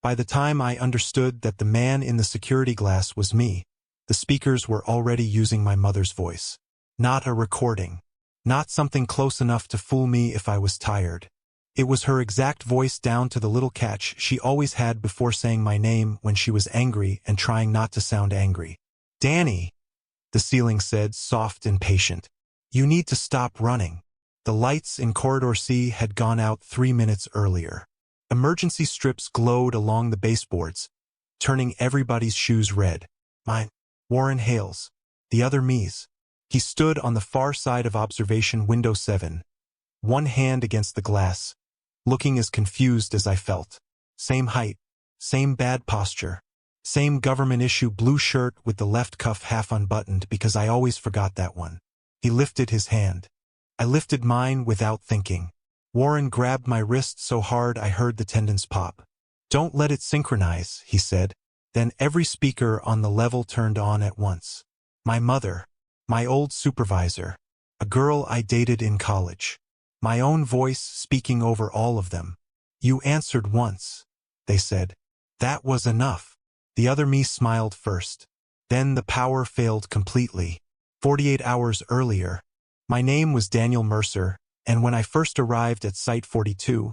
By the time I understood that the man in the security glass was me, the speakers were already using my mother's voice. Not a recording. Not something close enough to fool me if I was tired. It was her exact voice down to the little catch she always had before saying my name when she was angry and trying not to sound angry. "Danny," the ceiling said, soft and patient. "You need to stop running." The lights in Corridor C had gone out 3 minutes earlier. Emergency strips glowed along the baseboards, turning everybody's shoes red. Mine. Warren Hales. The other me's. He stood on the far side of observation window 7, one hand against the glass, looking as confused as I felt. Same height, same bad posture, same government-issue blue shirt with the left cuff half unbuttoned because I always forgot that one. He lifted his hand. I lifted mine without thinking. Warren grabbed my wrist so hard I heard the tendons pop. "Don't let it synchronize," he said. Then every speaker on the level turned on at once. My mother. My old supervisor. A girl I dated in college. My own voice speaking over all of them. "You answered once," they said. That was enough. The other me smiled first. Then the power failed completely. 48 hours earlier. My name was Daniel Mercer, and when I first arrived at Site 42,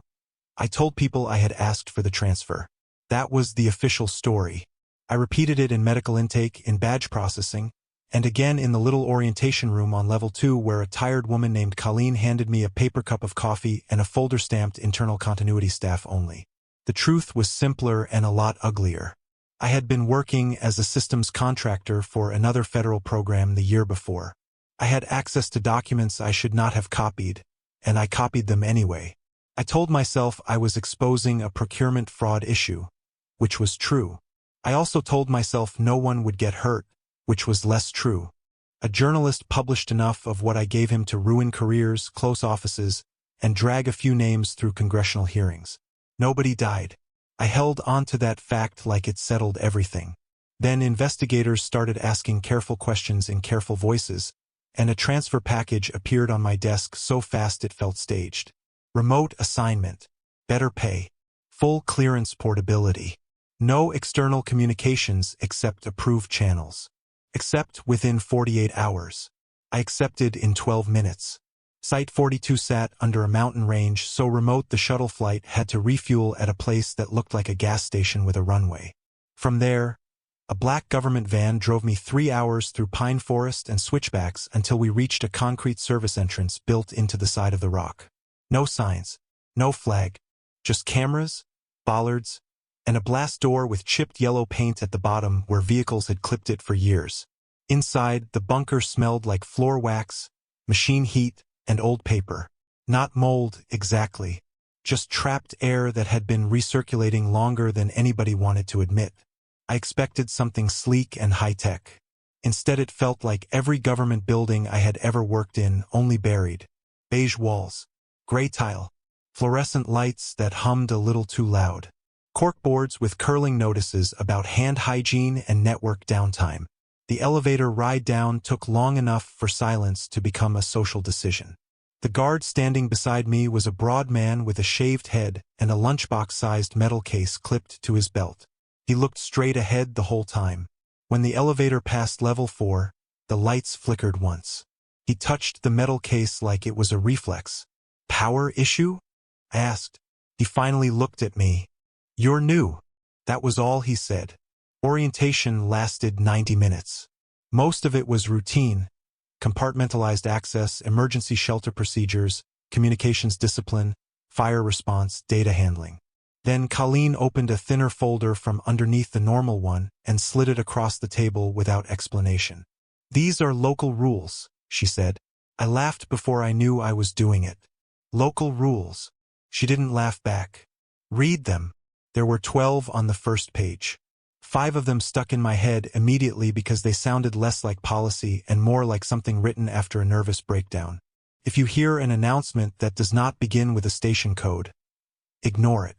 I told people I had asked for the transfer. That was the official story. I repeated it in medical intake, in badge processing, and again in the little orientation room on level 2 where a tired woman named Colleen handed me a paper cup of coffee and a folder stamped internal continuity staff only. The truth was simpler and a lot uglier. I had been working as a systems contractor for another federal program the year before. I had access to documents I should not have copied, and I copied them anyway. I told myself I was exposing a procurement fraud issue, which was true. I also told myself no one would get hurt, which was less true. A journalist published enough of what I gave him to ruin careers, close offices, and drag a few names through congressional hearings. Nobody died. I held on to that fact like it settled everything. Then investigators started asking careful questions in careful voices, and a transfer package appeared on my desk so fast it felt staged. Remote assignment. Better pay. Full clearance portability. No external communications except approved channels. Accept within 48 hours. I accepted in 12 minutes. Site 42 sat under a mountain range so remote the shuttle flight had to refuel at a place that looked like a gas station with a runway. From there, a black government van drove me 3 hours through pine forest and switchbacks until we reached a concrete service entrance built into the side of the rock. No signs, no flag, just cameras, bollards, and a blast door with chipped yellow paint at the bottom where vehicles had clipped it for years. Inside, the bunker smelled like floor wax, machine heat, and old paper. Not mold, exactly. Just trapped air that had been recirculating longer than anybody wanted to admit. I expected something sleek and high-tech. Instead it felt like every government building I had ever worked in, only buried. Beige walls, gray tile, fluorescent lights that hummed a little too loud. Corkboards with curling notices about hand hygiene and network downtime. The elevator ride down took long enough for silence to become a social decision. The guard standing beside me was a broad man with a shaved head and a lunchbox-sized metal case clipped to his belt. He looked straight ahead the whole time. When the elevator passed level 4, the lights flickered once. He touched the metal case like it was a reflex. "Power issue?" I asked. He finally looked at me. "You're new." That was all he said. Orientation lasted 90 minutes. Most of it was routine. Compartmentalized access, emergency shelter procedures, communications discipline, fire response, data handling. Then Colleen opened a thinner folder from underneath the normal one and slid it across the table without explanation. "These are local rules," she said. I laughed before I knew I was doing it. "Local rules." She didn't laugh back. "Read them." There were 12 on the first page. 5 of them stuck in my head immediately because they sounded less like policy and more like something written after a nervous breakdown. If you hear an announcement that does not begin with a station code, ignore it.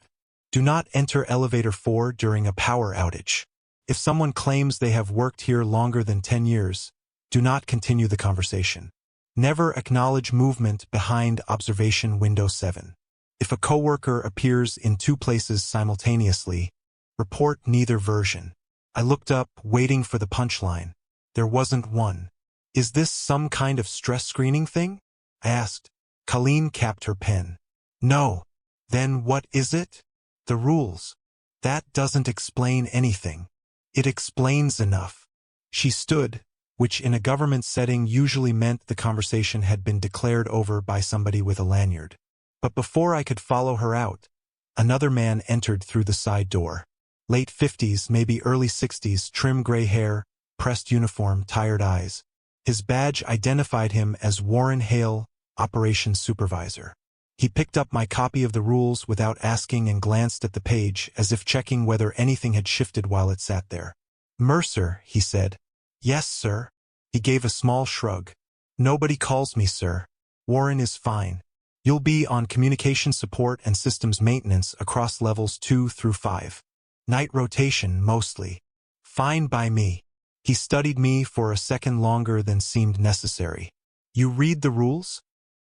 Do not enter elevator 4 during a power outage. If someone claims they have worked here longer than 10 years, do not continue the conversation. Never acknowledge movement behind observation window 7. If a coworker appears in 2 places simultaneously, Report neither version. I looked up, waiting for the punchline. There wasn't one. Is this some kind of stress screening thing? I asked. Colleen capped her pen. No. Then what is it? The rules. That doesn't explain anything. It explains enough. She stood, which in a government setting usually meant the conversation had been declared over by somebody with a lanyard. But before I could follow her out, another man entered through the side door. Late 50s, maybe early 60s, trim gray hair, pressed uniform, tired eyes. His badge identified him as Warren Hale, Operations Supervisor. He picked up my copy of the rules without asking and glanced at the page as if checking whether anything had shifted while it sat there. Mercer, he said. Yes, sir. He gave a small shrug. Nobody calls me sir. Warren is fine. You'll be on communication support and systems maintenance across levels 2 through 5. Night rotation, mostly. Fine by me. He studied me for a second longer than seemed necessary. You read the rules?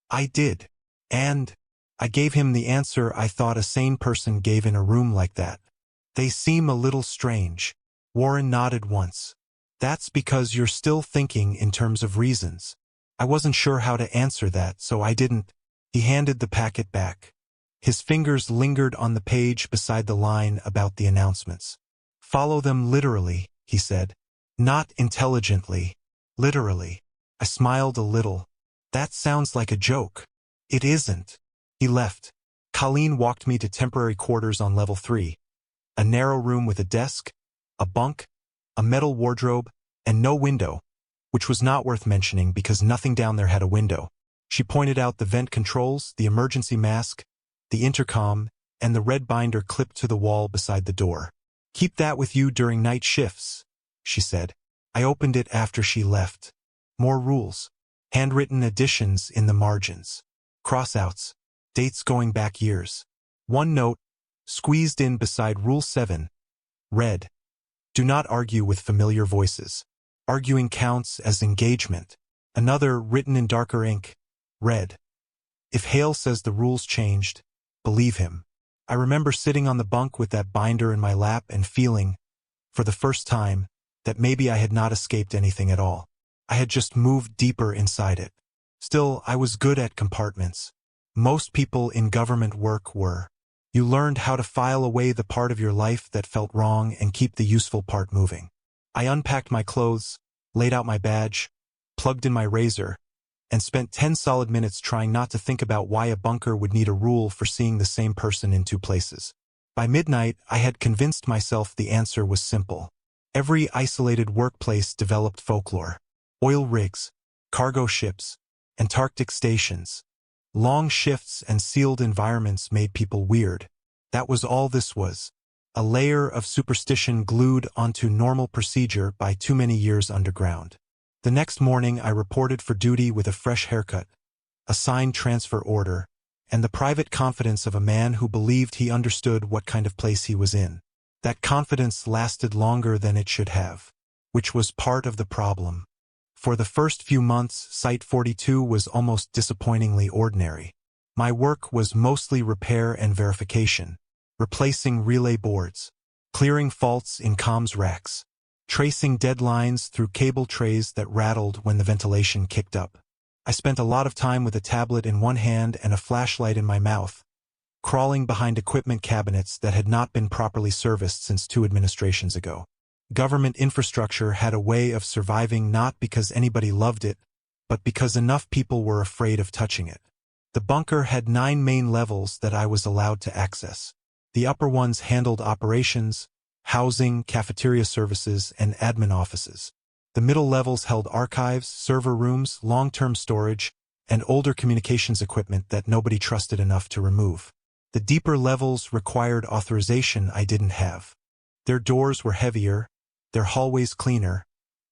I did. And I gave him the answer I thought a sane person gave in a room like that. They seem a little strange. Warren nodded once. That's because you're still thinking in terms of reasons. I wasn't sure how to answer that, so I didn't. He handed the packet back. His fingers lingered on the page beside the line about the announcements. Follow them literally, he said. Not intelligently. Literally. I smiled a little. That sounds like a joke. It isn't. He left. Colleen walked me to temporary quarters on level 3. A narrow room with a desk, a bunk, a metal wardrobe, and no window, which was not worth mentioning because nothing down there had a window. She pointed out the vent controls, the emergency mask, the intercom, and the red binder clipped to the wall beside the door. Keep that with you during night shifts, she said. I opened it after she left. More rules. Handwritten additions in the margins. Crossouts. Dates going back years. One note, squeezed in beside Rule 7, read, do not argue with familiar voices. Arguing counts as engagement. Another, written in darker ink, read, if Hale says the rules changed, believe him. I remember sitting on the bunk with that binder in my lap and feeling, for the first time, that maybe I had not escaped anything at all. I had just moved deeper inside it. Still, I was good at compartments. Most people in government work were. You learned how to file away the part of your life that felt wrong and keep the useful part moving. I unpacked my clothes, laid out my badge, plugged in my razor, and spent 10 solid minutes trying not to think about why a bunker would need a rule for seeing the same person in 2 places. By midnight, I had convinced myself the answer was simple. Every isolated workplace developed folklore. Oil rigs, cargo ships, Antarctic stations. Long shifts and sealed environments made people weird. That was all this was. A layer of superstition glued onto normal procedure by too many years underground. The next morning I reported for duty with a fresh haircut, a signed transfer order, and the private confidence of a man who believed he understood what kind of place he was in. That confidence lasted longer than it should have, which was part of the problem. For the first few months, Site 42 was almost disappointingly ordinary. My work was mostly repair and verification, replacing relay boards, clearing faults in comms racks, tracing dead lines through cable trays that rattled when the ventilation kicked up. I spent a lot of time with a tablet in one hand and a flashlight in my mouth, crawling behind equipment cabinets that had not been properly serviced since 2 administrations ago. Government infrastructure had a way of surviving not because anybody loved it, but because enough people were afraid of touching it. The bunker had 9 main levels that I was allowed to access. The upper ones handled operations, housing, cafeteria services, and admin offices. The middle levels held archives, server rooms, long-term storage, and older communications equipment that nobody trusted enough to remove. The deeper levels required authorization I didn't have. Their doors were heavier, their hallways cleaner,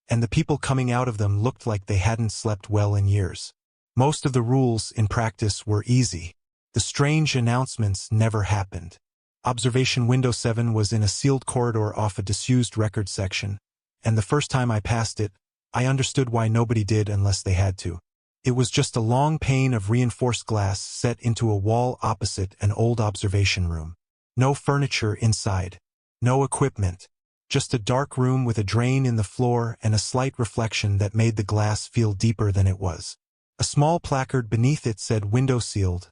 and the people coming out of them looked like they hadn't slept well in years. Most of the rules, in practice, were easy. The strange announcements never happened. Observation Window 7 was in a sealed corridor off a disused record section, and the first time I passed it, I understood why nobody did unless they had to. It was just a long pane of reinforced glass set into a wall opposite an old observation room. No furniture inside. No equipment. Just a dark room with a drain in the floor and a slight reflection that made the glass feel deeper than it was. A small placard beneath it said window sealed.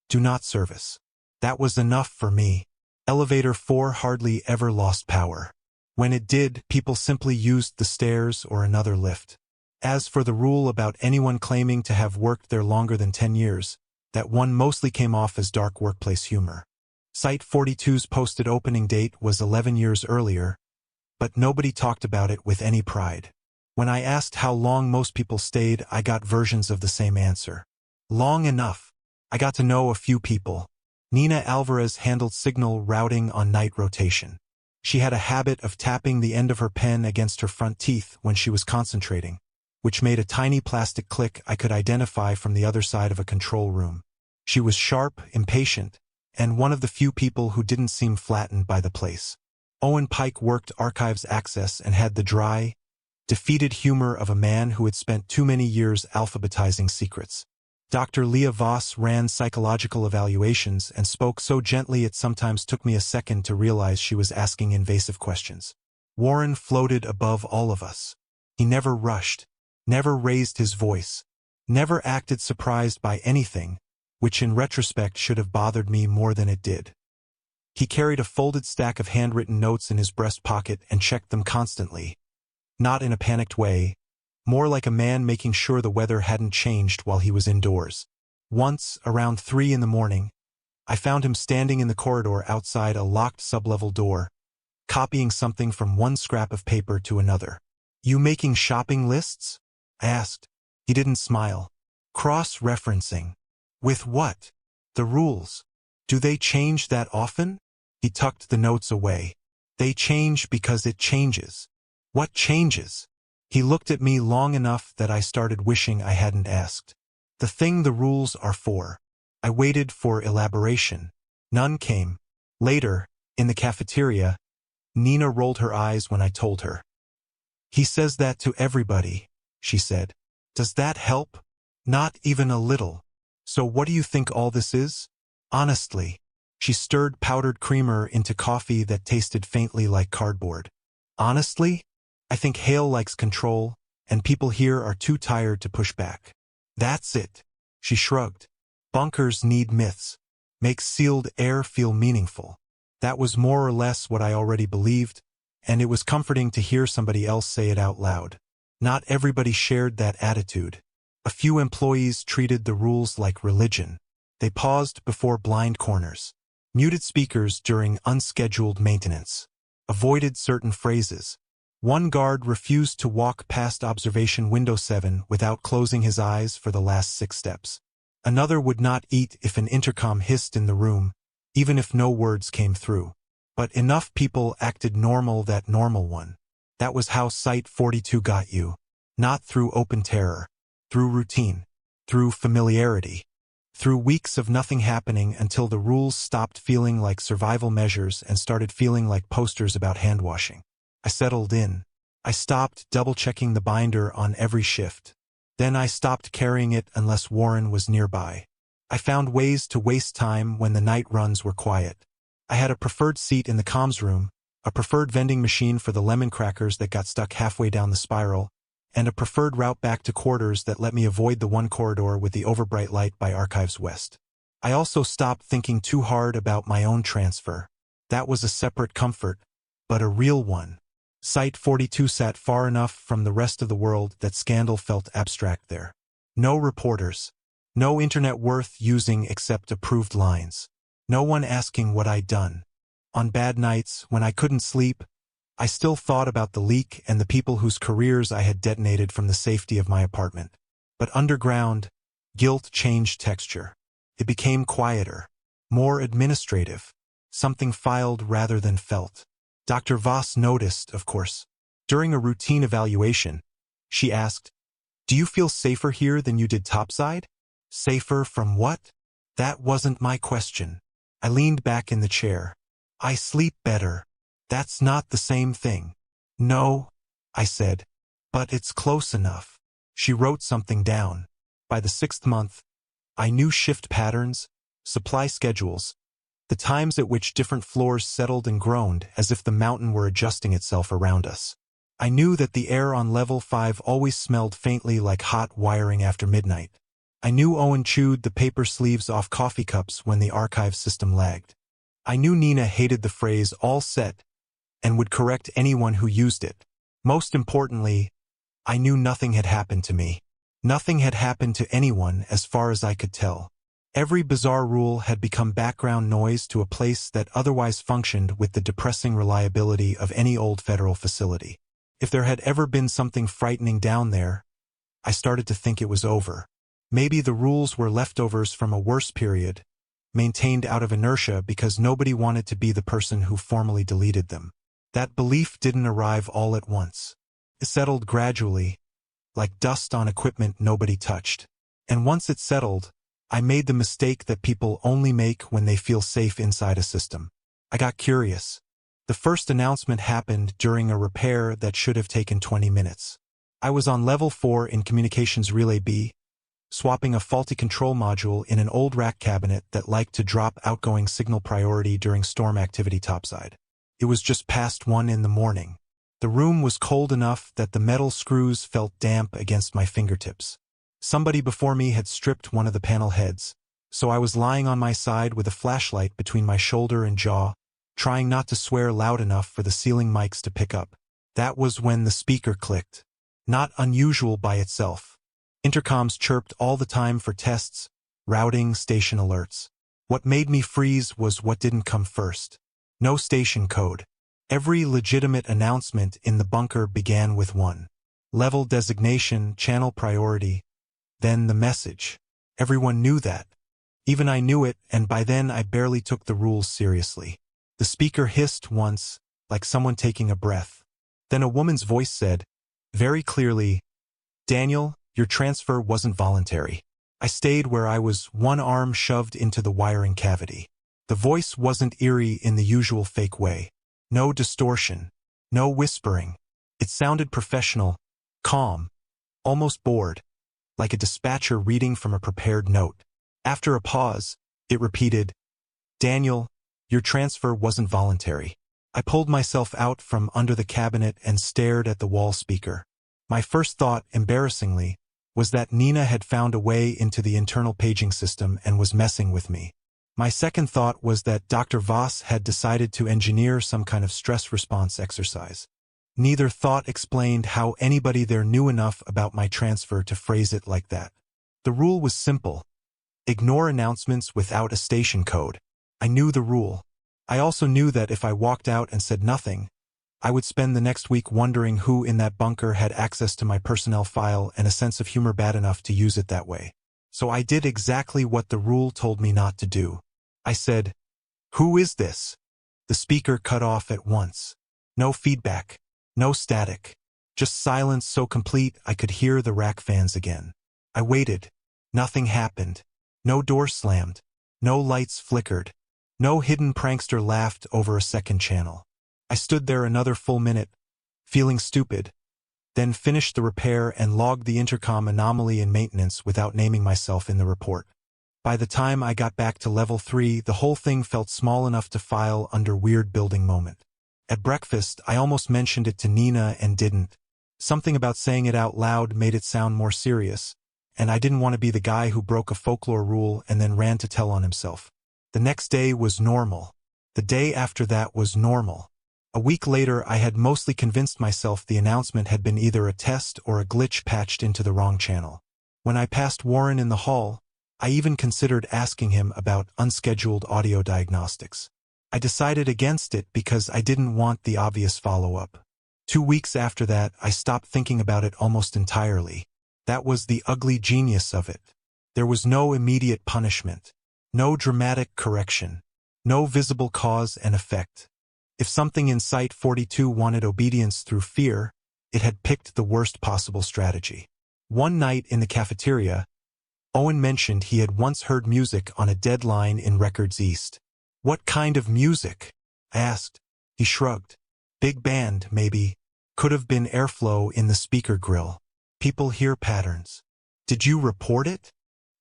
Do not service. That was enough for me. Elevator 4 hardly ever lost power. When it did, people simply used the stairs or another lift. As for the rule about anyone claiming to have worked there longer than 10 years, that one mostly came off as dark workplace humor. Site 42's posted opening date was 11 years earlier, but nobody talked about it with any pride. When I asked how long most people stayed, I got versions of the same answer. Long enough. I got to know a few people. Nina Alvarez handled signal routing on night rotation. She had a habit of tapping the end of her pen against her front teeth when she was concentrating, which made a tiny plastic click I could identify from the other side of a control room. She was sharp, impatient, and one of the few people who didn't seem flattened by the place. Owen Pike worked archives access and had the dry, defeated humor of a man who had spent too many years alphabetizing secrets. Dr. Leah Voss ran psychological evaluations and spoke so gently it sometimes took me a second to realize she was asking invasive questions. Warren floated above all of us. He never rushed, never raised his voice, never acted surprised by anything, which in retrospect should have bothered me more than it did. He carried a folded stack of handwritten notes in his breast pocket and checked them constantly. Not in a panicked way, more like a man making sure the weather hadn't changed while he was indoors. Once, around 3 in the morning, I found him standing in the corridor outside a locked sublevel door, copying something from one scrap of paper to another. You making shopping lists? I asked. He didn't smile. Cross-referencing. With what? The rules. Do they change that often? He tucked the notes away. They change because it changes. What changes? He looked at me long enough that I started wishing I hadn't asked. The thing the rules are for. I waited for elaboration. None came. Later, in the cafeteria, Nina rolled her eyes when I told her. He says that to everybody, she said. Does that help? Not even a little. So what do you think all this is? Honestly. She stirred powdered creamer into coffee that tasted faintly like cardboard. Honestly? I think Hale likes control, and people here are too tired to push back. That's it. She shrugged. Bunkers need myths. Make sealed air feel meaningful. That was more or less what I already believed, and it was comforting to hear somebody else say it out loud. Not everybody shared that attitude. A few employees treated the rules like religion. They paused before blind corners, muted speakers during unscheduled maintenance, avoided certain phrases. One guard refused to walk past observation window 7 without closing his eyes for the last 6 steps. Another would not eat if an intercom hissed in the room, even if no words came through. But enough people acted normal that normal one. That was how Site 42 got you. Not through open terror. Through routine. Through familiarity. Through weeks of nothing happening until the rules stopped feeling like survival measures and started feeling like posters about hand-washing. I settled in. I stopped double-checking the binder on every shift. Then I stopped carrying it unless Warren was nearby. I found ways to waste time when the night runs were quiet. I had a preferred seat in the comms room, a preferred vending machine for the lemon crackers that got stuck halfway down the spiral, and a preferred route back to quarters that let me avoid the one corridor with the overbright light by Archives West. I also stopped thinking too hard about my own transfer. That was a separate comfort, but a real one. Site 42 sat far enough from the rest of the world that scandal felt abstract there. No reporters. No internet worth using except approved lines. No one asking what I'd done. On bad nights, when I couldn't sleep, I still thought about the leak and the people whose careers I had detonated from the safety of my apartment. But underground, guilt changed texture. It became quieter, more administrative, something filed rather than felt. Dr. Voss noticed, of course. During a routine evaluation, she asked, "Do you feel safer here than you did topside?" Safer from what? That wasn't my question. I leaned back in the chair. I sleep better. That's not the same thing. No, I said, but it's close enough. She wrote something down. By the 6th month, I knew shift patterns, supply schedules, the times at which different floors settled and groaned as if the mountain were adjusting itself around us. I knew that the air on level 5 always smelled faintly like hot wiring after midnight. I knew Owen chewed the paper sleeves off coffee cups when the archive system lagged. I knew Nina hated the phrase "all set" and would correct anyone who used it. Most importantly, I knew nothing had happened to me. Nothing had happened to anyone as far as I could tell. Every bizarre rule had become background noise to a place that otherwise functioned with the depressing reliability of any old federal facility. If there had ever been something frightening down there, I started to think it was over. Maybe the rules were leftovers from a worse period, maintained out of inertia because nobody wanted to be the person who formally deleted them. That belief didn't arrive all at once. It settled gradually, like dust on equipment nobody touched. And once it settled, I made the mistake that people only make when they feel safe inside a system. I got curious. The first announcement happened during a repair that should have taken 20 minutes. I was on level 4 in Communications Relay B, swapping a faulty control module in an old rack cabinet that liked to drop outgoing signal priority during storm activity topside. It was just past 1 in the morning. The room was cold enough that the metal screws felt damp against my fingertips. Somebody before me had stripped one of the panel heads, so I was lying on my side with a flashlight between my shoulder and jaw, trying not to swear loud enough for the ceiling mics to pick up. That was when the speaker clicked. Not unusual by itself. Intercoms chirped all the time for tests, routing, station alerts. What made me freeze was what didn't come first. No station code. Every legitimate announcement in the bunker began with one. Level designation, channel priority, then the message. Everyone knew that. Even I knew it, and by then I barely took the rules seriously. The speaker hissed once, like someone taking a breath. Then a woman's voice said, very clearly, "Daniel, your transfer wasn't voluntary." I stayed where I was, one arm shoved into the wiring cavity. The voice wasn't eerie in the usual fake way. No distortion. No whispering. It sounded professional, calm, almost bored, like a dispatcher reading from a prepared note. After a pause, it repeated, "Daniel, your transfer wasn't voluntary." I pulled myself out from under the cabinet and stared at the wall speaker. My first thought, embarrassingly, was that Nina had found a way into the internal paging system and was messing with me. My second thought was that Dr. Voss had decided to engineer some kind of stress response exercise. Neither thought explained how anybody there knew enough about my transfer to phrase it like that. The rule was simple. Ignore announcements without a station code. I knew the rule. I also knew that if I walked out and said nothing, I would spend the next week wondering who in that bunker had access to my personnel file and a sense of humor bad enough to use it that way. So I did exactly what the rule told me not to do. I said, "Who is this?" The speaker cut off at once. No feedback. No static. Just silence so complete I could hear the rack fans again. I waited. Nothing happened. No door slammed. No lights flickered. No hidden prankster laughed over a second channel. I stood there another full minute, feeling stupid, then finished the repair and logged the intercom anomaly in maintenance without naming myself in the report. By the time I got back to level 3, the whole thing felt small enough to file under weird building moment. At breakfast, I almost mentioned it to Nina and didn't. Something about saying it out loud made it sound more serious, and I didn't want to be the guy who broke a folklore rule and then ran to tell on himself. The next day was normal. The day after that was normal. A week later, I had mostly convinced myself the announcement had been either a test or a glitch patched into the wrong channel. When I passed Warren in the hall, I even considered asking him about unscheduled audio diagnostics. I decided against it because I didn't want the obvious follow-up. 2 weeks after that, I stopped thinking about it almost entirely. That was the ugly genius of it. There was no immediate punishment. No dramatic correction. No visible cause and effect. If something in Site 42 wanted obedience through fear, it had picked the worst possible strategy. One night in the cafeteria, Owen mentioned he had once heard music on a dead line in Records East. "What kind of music?" I asked. He shrugged. "Big band, maybe. Could have been airflow in the speaker grill. People hear patterns." "Did you report it?"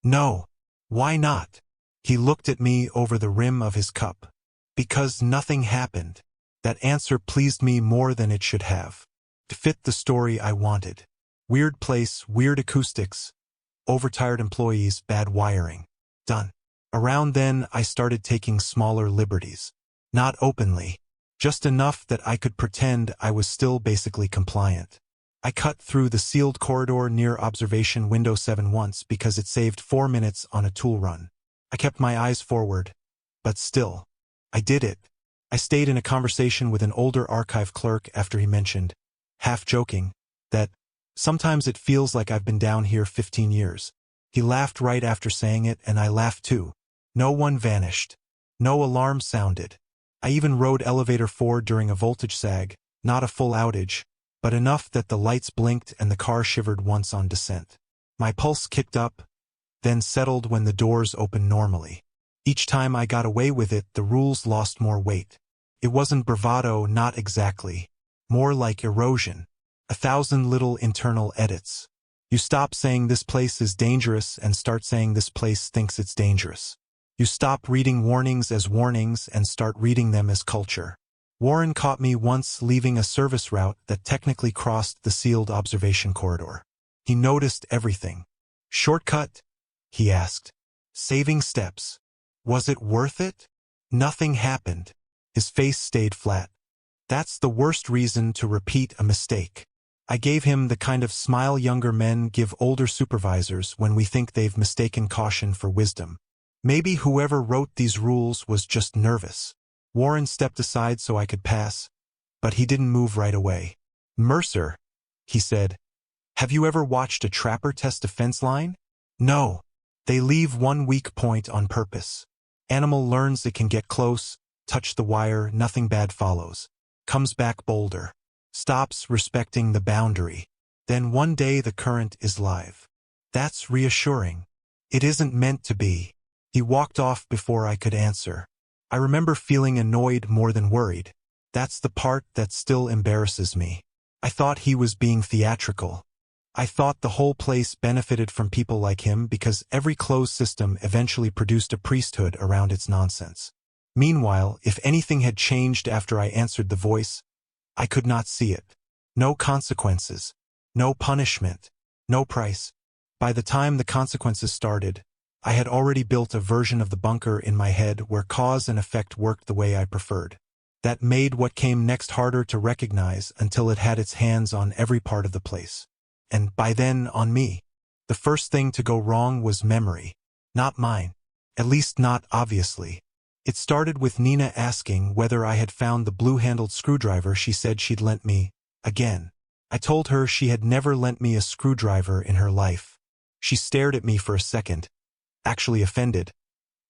"No." "Why not?" He looked at me over the rim of his cup. Because nothing happened. That answer pleased me more than it should have. To fit the story I wanted. Weird place, weird acoustics. Overtired employees, bad wiring. Done. Around then, I started taking smaller liberties. Not openly. Just enough that I could pretend I was still basically compliant. I cut through the sealed corridor near observation window 7 once because it saved 4 minutes on a tool run. I kept my eyes forward. But still. I did it. I stayed in a conversation with an older archive clerk after he mentioned, half joking, that sometimes it feels like I've been down here 15 years. He laughed right after saying it, and I laughed too. No one vanished. No alarm sounded. I even rode elevator 4 during a voltage sag, not a full outage, but enough that the lights blinked and the car shivered once on descent. My pulse kicked up, then settled when the doors opened normally. Each time I got away with it, the rules lost more weight. It wasn't bravado, not exactly. More like erosion. 1,000 little internal edits. You stop saying this place is dangerous and start saying this place thinks it's dangerous. You stop reading warnings as warnings and start reading them as culture. Warren caught me once leaving a service route that technically crossed the sealed observation corridor. He noticed everything. Shortcut? He asked. Saving steps. Was it worth it? Nothing happened. His face stayed flat. That's the worst reason to repeat a mistake. I gave him the kind of smile younger men give older supervisors when we think they've mistaken caution for wisdom. Maybe whoever wrote these rules was just nervous. Warren stepped aside so I could pass, but he didn't move right away. Mercer, he said, have you ever watched a trapper test a fence line? No. They leave one weak point on purpose. Animal learns it can get close, touch the wire, nothing bad follows. Comes back bolder. Stops respecting the boundary. Then one day the current is live. That's reassuring. It isn't meant to be. He walked off before I could answer. I remember feeling annoyed more than worried. That's the part that still embarrasses me. I thought he was being theatrical. I thought the whole place benefited from people like him because every closed system eventually produced a priesthood around its nonsense. Meanwhile, if anything had changed after I answered the voice, I could not see it. No consequences. No punishment. No price. By the time the consequences started, I had already built a version of the bunker in my head where cause and effect worked the way I preferred. That made what came next harder to recognize until it had its hands on every part of the place. And by then, on me. The first thing to go wrong was memory. Not mine. At least not obviously. It started with Nina asking whether I had found the blue-handled screwdriver she said she'd lent me, again. I told her she had never lent me a screwdriver in her life. She stared at me for a second, actually offended,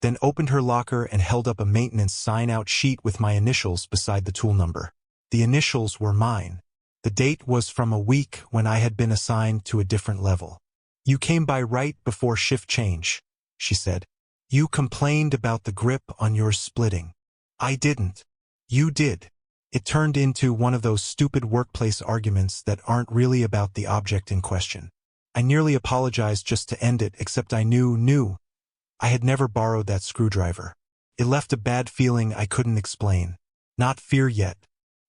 then opened her locker and held up a maintenance sign-out sheet with my initials beside the tool number. The initials were mine. The date was from a week when I had been assigned to a different level. You came by right before shift change, she said. You complained about the grip on yours splitting. I didn't. You did. It turned into one of those stupid workplace arguments that aren't really about the object in question. I nearly apologized just to end it, except I knew I had never borrowed that screwdriver. It left a bad feeling I couldn't explain. Not fear yet.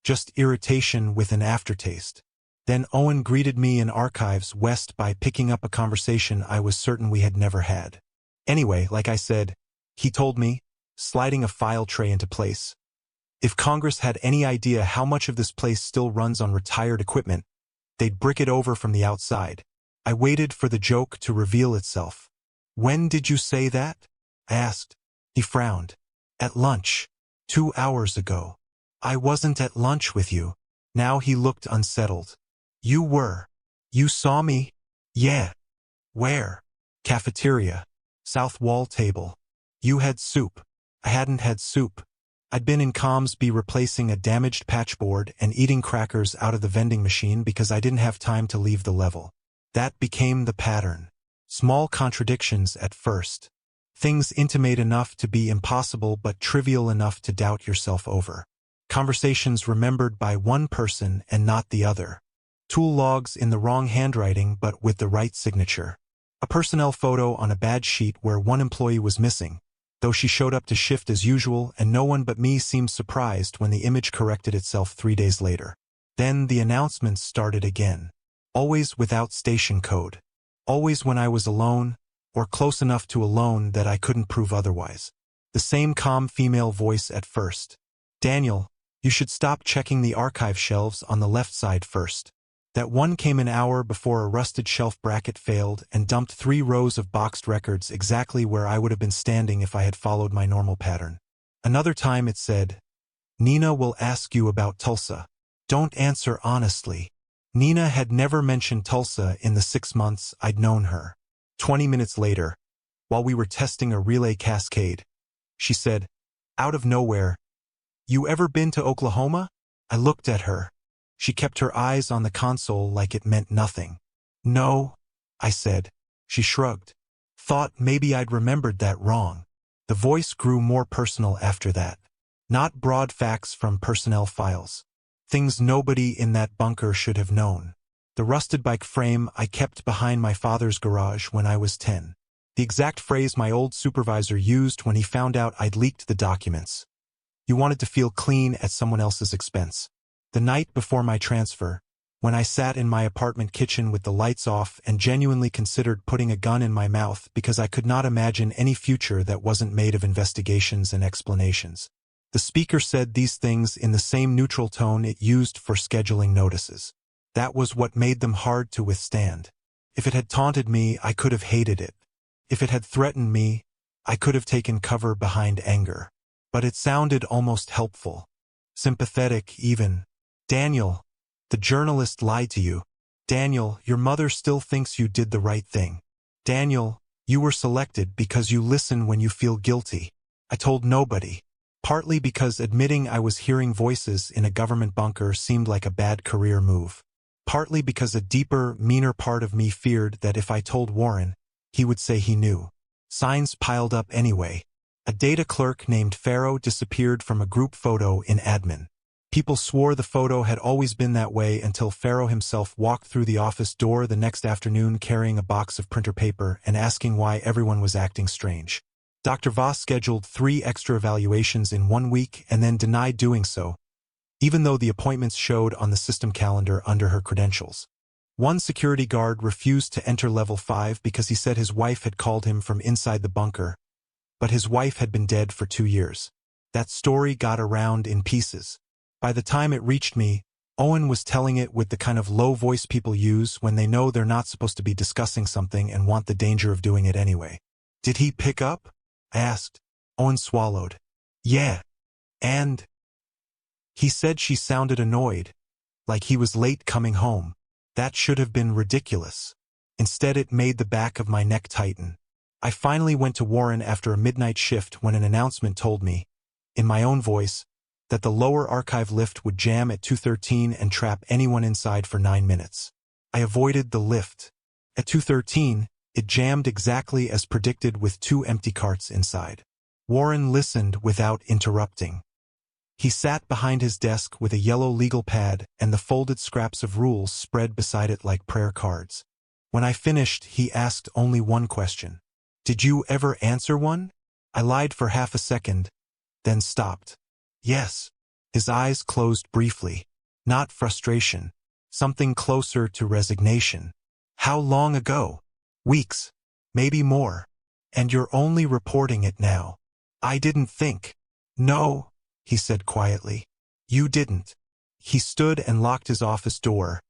Just irritation with an aftertaste. Then Owen greeted me in Archives West by picking up a conversation I was certain we had never had. Anyway, like I said, he told me, sliding a file tray into place, if Congress had any idea how much of this place still runs on retired equipment, they'd brick it over from the outside. I waited for the joke to reveal itself. When did you say that? I asked. He frowned. At lunch. 2 hours ago. I wasn't at lunch with you. Now he looked unsettled. You were. You saw me? Yeah. Where? Cafeteria. South wall table. You had soup. I hadn't had soup. I'd been in Comsby replacing a damaged patchboard and eating crackers out of the vending machine because I didn't have time to leave the level. That became the pattern. Small contradictions at first. Things intimate enough to be impossible but trivial enough to doubt yourself over. Conversations remembered by one person and not the other. Tool logs in the wrong handwriting but with the right signature. A personnel photo on a badge sheet where one employee was missing, though she showed up to shift as usual and no one but me seemed surprised when the image corrected itself 3 days later. Then the announcements started again. Always without station code. Always when I was alone, or close enough to alone that I couldn't prove otherwise. The same calm female voice at first. Daniel, you should stop checking the archive shelves on the left side first. That one came an hour before a rusted shelf bracket failed and dumped 3 rows of boxed records exactly where I would have been standing if I had followed my normal pattern. Another time it said, Nina will ask you about Tulsa. Don't answer honestly. Nina had never mentioned Tulsa in the 6 months I'd known her. 20 minutes later, while we were testing a relay cascade, she said, out of nowhere, You ever been to Oklahoma? I looked at her. She kept her eyes on the console like it meant nothing. No, I said. She shrugged. Thought maybe I'd remembered that wrong. The voice grew more personal after that. Not broad facts from personnel files. Things nobody in that bunker should have known. The rusted bike frame I kept behind my father's garage when I was 10. The exact phrase my old supervisor used when he found out I'd leaked the documents. You wanted to feel clean at someone else's expense. The night before my transfer, when I sat in my apartment kitchen with the lights off and genuinely considered putting a gun in my mouth because I could not imagine any future that wasn't made of investigations and explanations. The speaker said these things in the same neutral tone it used for scheduling notices. That was what made them hard to withstand. If it had taunted me, I could have hated it. If it had threatened me, I could have taken cover behind anger. But it sounded almost helpful. Sympathetic, even. Daniel, the journalist lied to you. Daniel, your mother still thinks you did the right thing. Daniel, you were selected because you listen when you feel guilty. I told nobody. Partly because admitting I was hearing voices in a government bunker seemed like a bad career move. Partly because a deeper, meaner part of me feared that if I told Warren, he would say he knew. Signs piled up anyway. A data clerk named Pharaoh disappeared from a group photo in admin. People swore the photo had always been that way until Pharaoh himself walked through the office door the next afternoon carrying a box of printer paper and asking why everyone was acting strange. Dr. Voss scheduled 3 extra evaluations in 1 week and then denied doing so, even though the appointments showed on the system calendar under her credentials. One security guard refused to enter level 5 because he said his wife had called him from inside the bunker, but his wife had been dead for 2 years. That story got around in pieces. By the time it reached me, Owen was telling it with the kind of low voice people use when they know they're not supposed to be discussing something and want the danger of doing it anyway. Did he pick up? I asked. Owen swallowed. Yeah. And? He said she sounded annoyed, like he was late coming home. That should have been ridiculous. Instead it made the back of my neck tighten. I finally went to Warren after a midnight shift when an announcement told me, in my own voice, that the lower archive lift would jam at 2:13 and trap anyone inside for 9 minutes. I avoided the lift. At 2:13, it jammed exactly as predicted with 2 empty carts inside. Warren listened without interrupting. He sat behind his desk with a yellow legal pad and the folded scraps of rules spread beside it like prayer cards. When I finished, he asked only one question. Did you ever answer one? I lied for half a second, then stopped. Yes. His eyes closed briefly. Not frustration. Something closer to resignation. How long ago? Weeks. Maybe more. And you're only reporting it now. I didn't think. No, he said quietly. You didn't. He stood and locked his office door,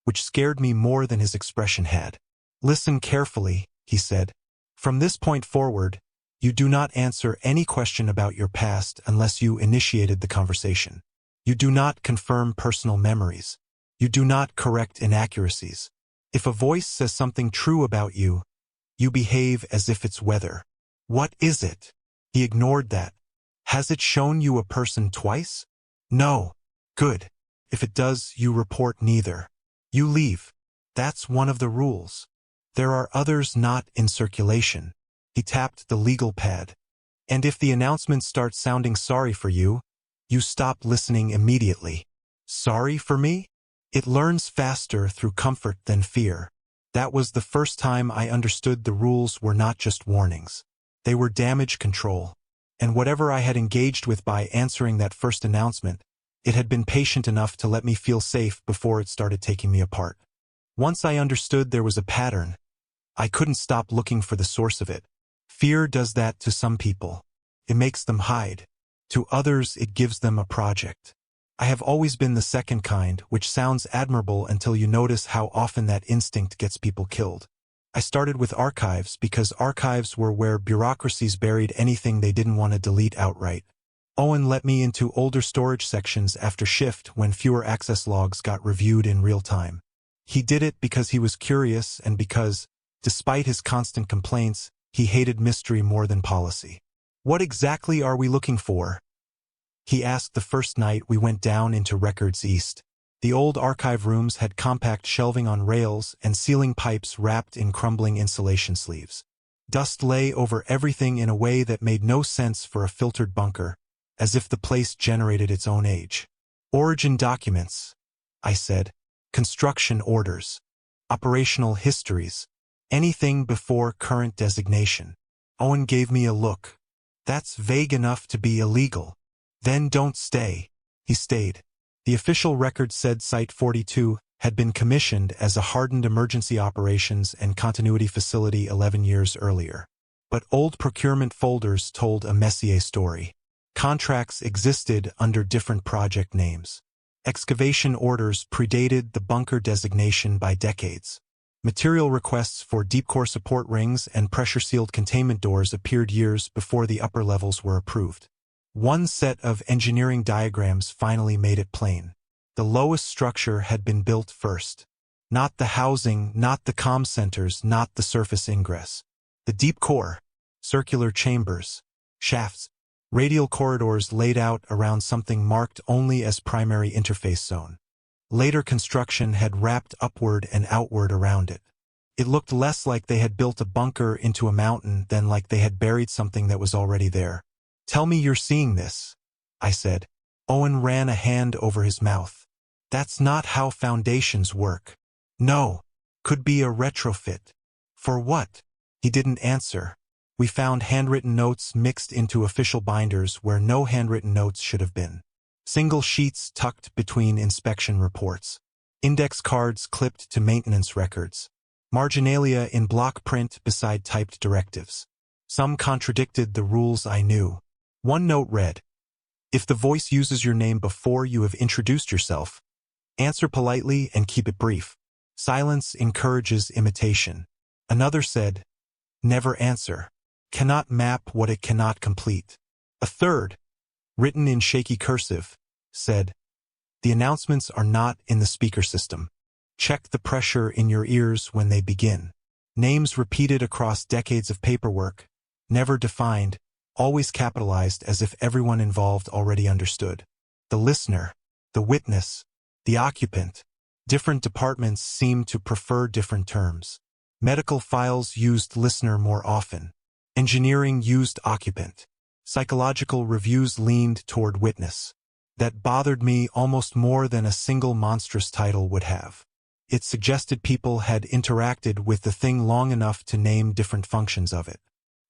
which scared me more than his expression had. Listen carefully, he said. From this point forward, you do not answer any question about your past unless you initiated the conversation. You do not confirm personal memories. You do not correct inaccuracies. If a voice says something true about you, you behave as if it's weather. What is it? He ignored that. Has it shown you a person twice? No. Good. If it does, you report neither. You leave. That's one of the rules. There are others not in circulation. He tapped the legal pad. And if the announcements start sounding sorry for you, you stop listening immediately. Sorry for me? It learns faster through comfort than fear. That was the first time I understood the rules were not just warnings. They were damage control. and whatever I had engaged with by answering that first announcement, it had been patient enough to let me feel safe before it started taking me apart. Once I understood there was a pattern, I couldn't stop looking for the source of it. Fear does that to some people. It makes them hide. To others, it gives them a project. I have always been the second kind, which sounds admirable until you notice how often that instinct gets people killed. I started with archives because archives were where bureaucracies buried anything they didn't want to delete outright. Owen let me into older storage sections after shift when fewer access logs got reviewed in real time. He did it because he was curious and because, despite his constant complaints, he hated mystery more than policy. "What exactly are we looking for?" he asked the first night we went down into Records East. The old archive rooms had compact shelving on rails and ceiling pipes wrapped in crumbling insulation sleeves. Dust lay over everything in a way that made no sense for a filtered bunker, as if the place generated its own age. "Origin documents," I said. "Construction orders. Operational histories. Anything before current designation." Owen gave me a look. "That's vague enough to be illegal." "Then don't stay." He stayed. The official record said Site 42 had been commissioned as a hardened emergency operations and continuity facility 11 years earlier. But old procurement folders told a Messier story. Contracts existed under different project names. Excavation orders predated the bunker designation by decades. Material requests for deep core support rings and pressure-sealed containment doors appeared years before the upper levels were approved. One set of engineering diagrams finally made it plain. The lowest structure had been built first. Not the housing, not the comm centers, not the surface ingress. The deep core, circular chambers, shafts, radial corridors laid out around something marked only as primary interface zone. Later construction had wrapped upward and outward around it. It looked less like they had built a bunker into a mountain than like they had buried something that was already there. "Tell me you're seeing this," I said. Owen ran a hand over his mouth. "That's not how foundations work." "No. Could be a retrofit." "For what?" He didn't answer. We found handwritten notes mixed into official binders where no handwritten notes should have been. Single sheets tucked between inspection reports. Index cards clipped to maintenance records. Marginalia in block print beside typed directives. Some contradicted the rules I knew. One note read, "If the voice uses your name before you have introduced yourself, answer politely and keep it brief. Silence encourages imitation." Another said, "Never answer. Cannot map what it cannot complete." A third, written in shaky cursive, said, "The announcements are not in the speaker system. Check the pressure in your ears when they begin." Names repeated across decades of paperwork, never defined, always capitalized as if everyone involved already understood. The listener, the witness, the occupant. Different departments seemed to prefer different terms. Medical files used listener more often. Engineering used occupant. Psychological reviews leaned toward witness. That bothered me almost more than a single monstrous title would have. It suggested people had interacted with the thing long enough to name different functions of it.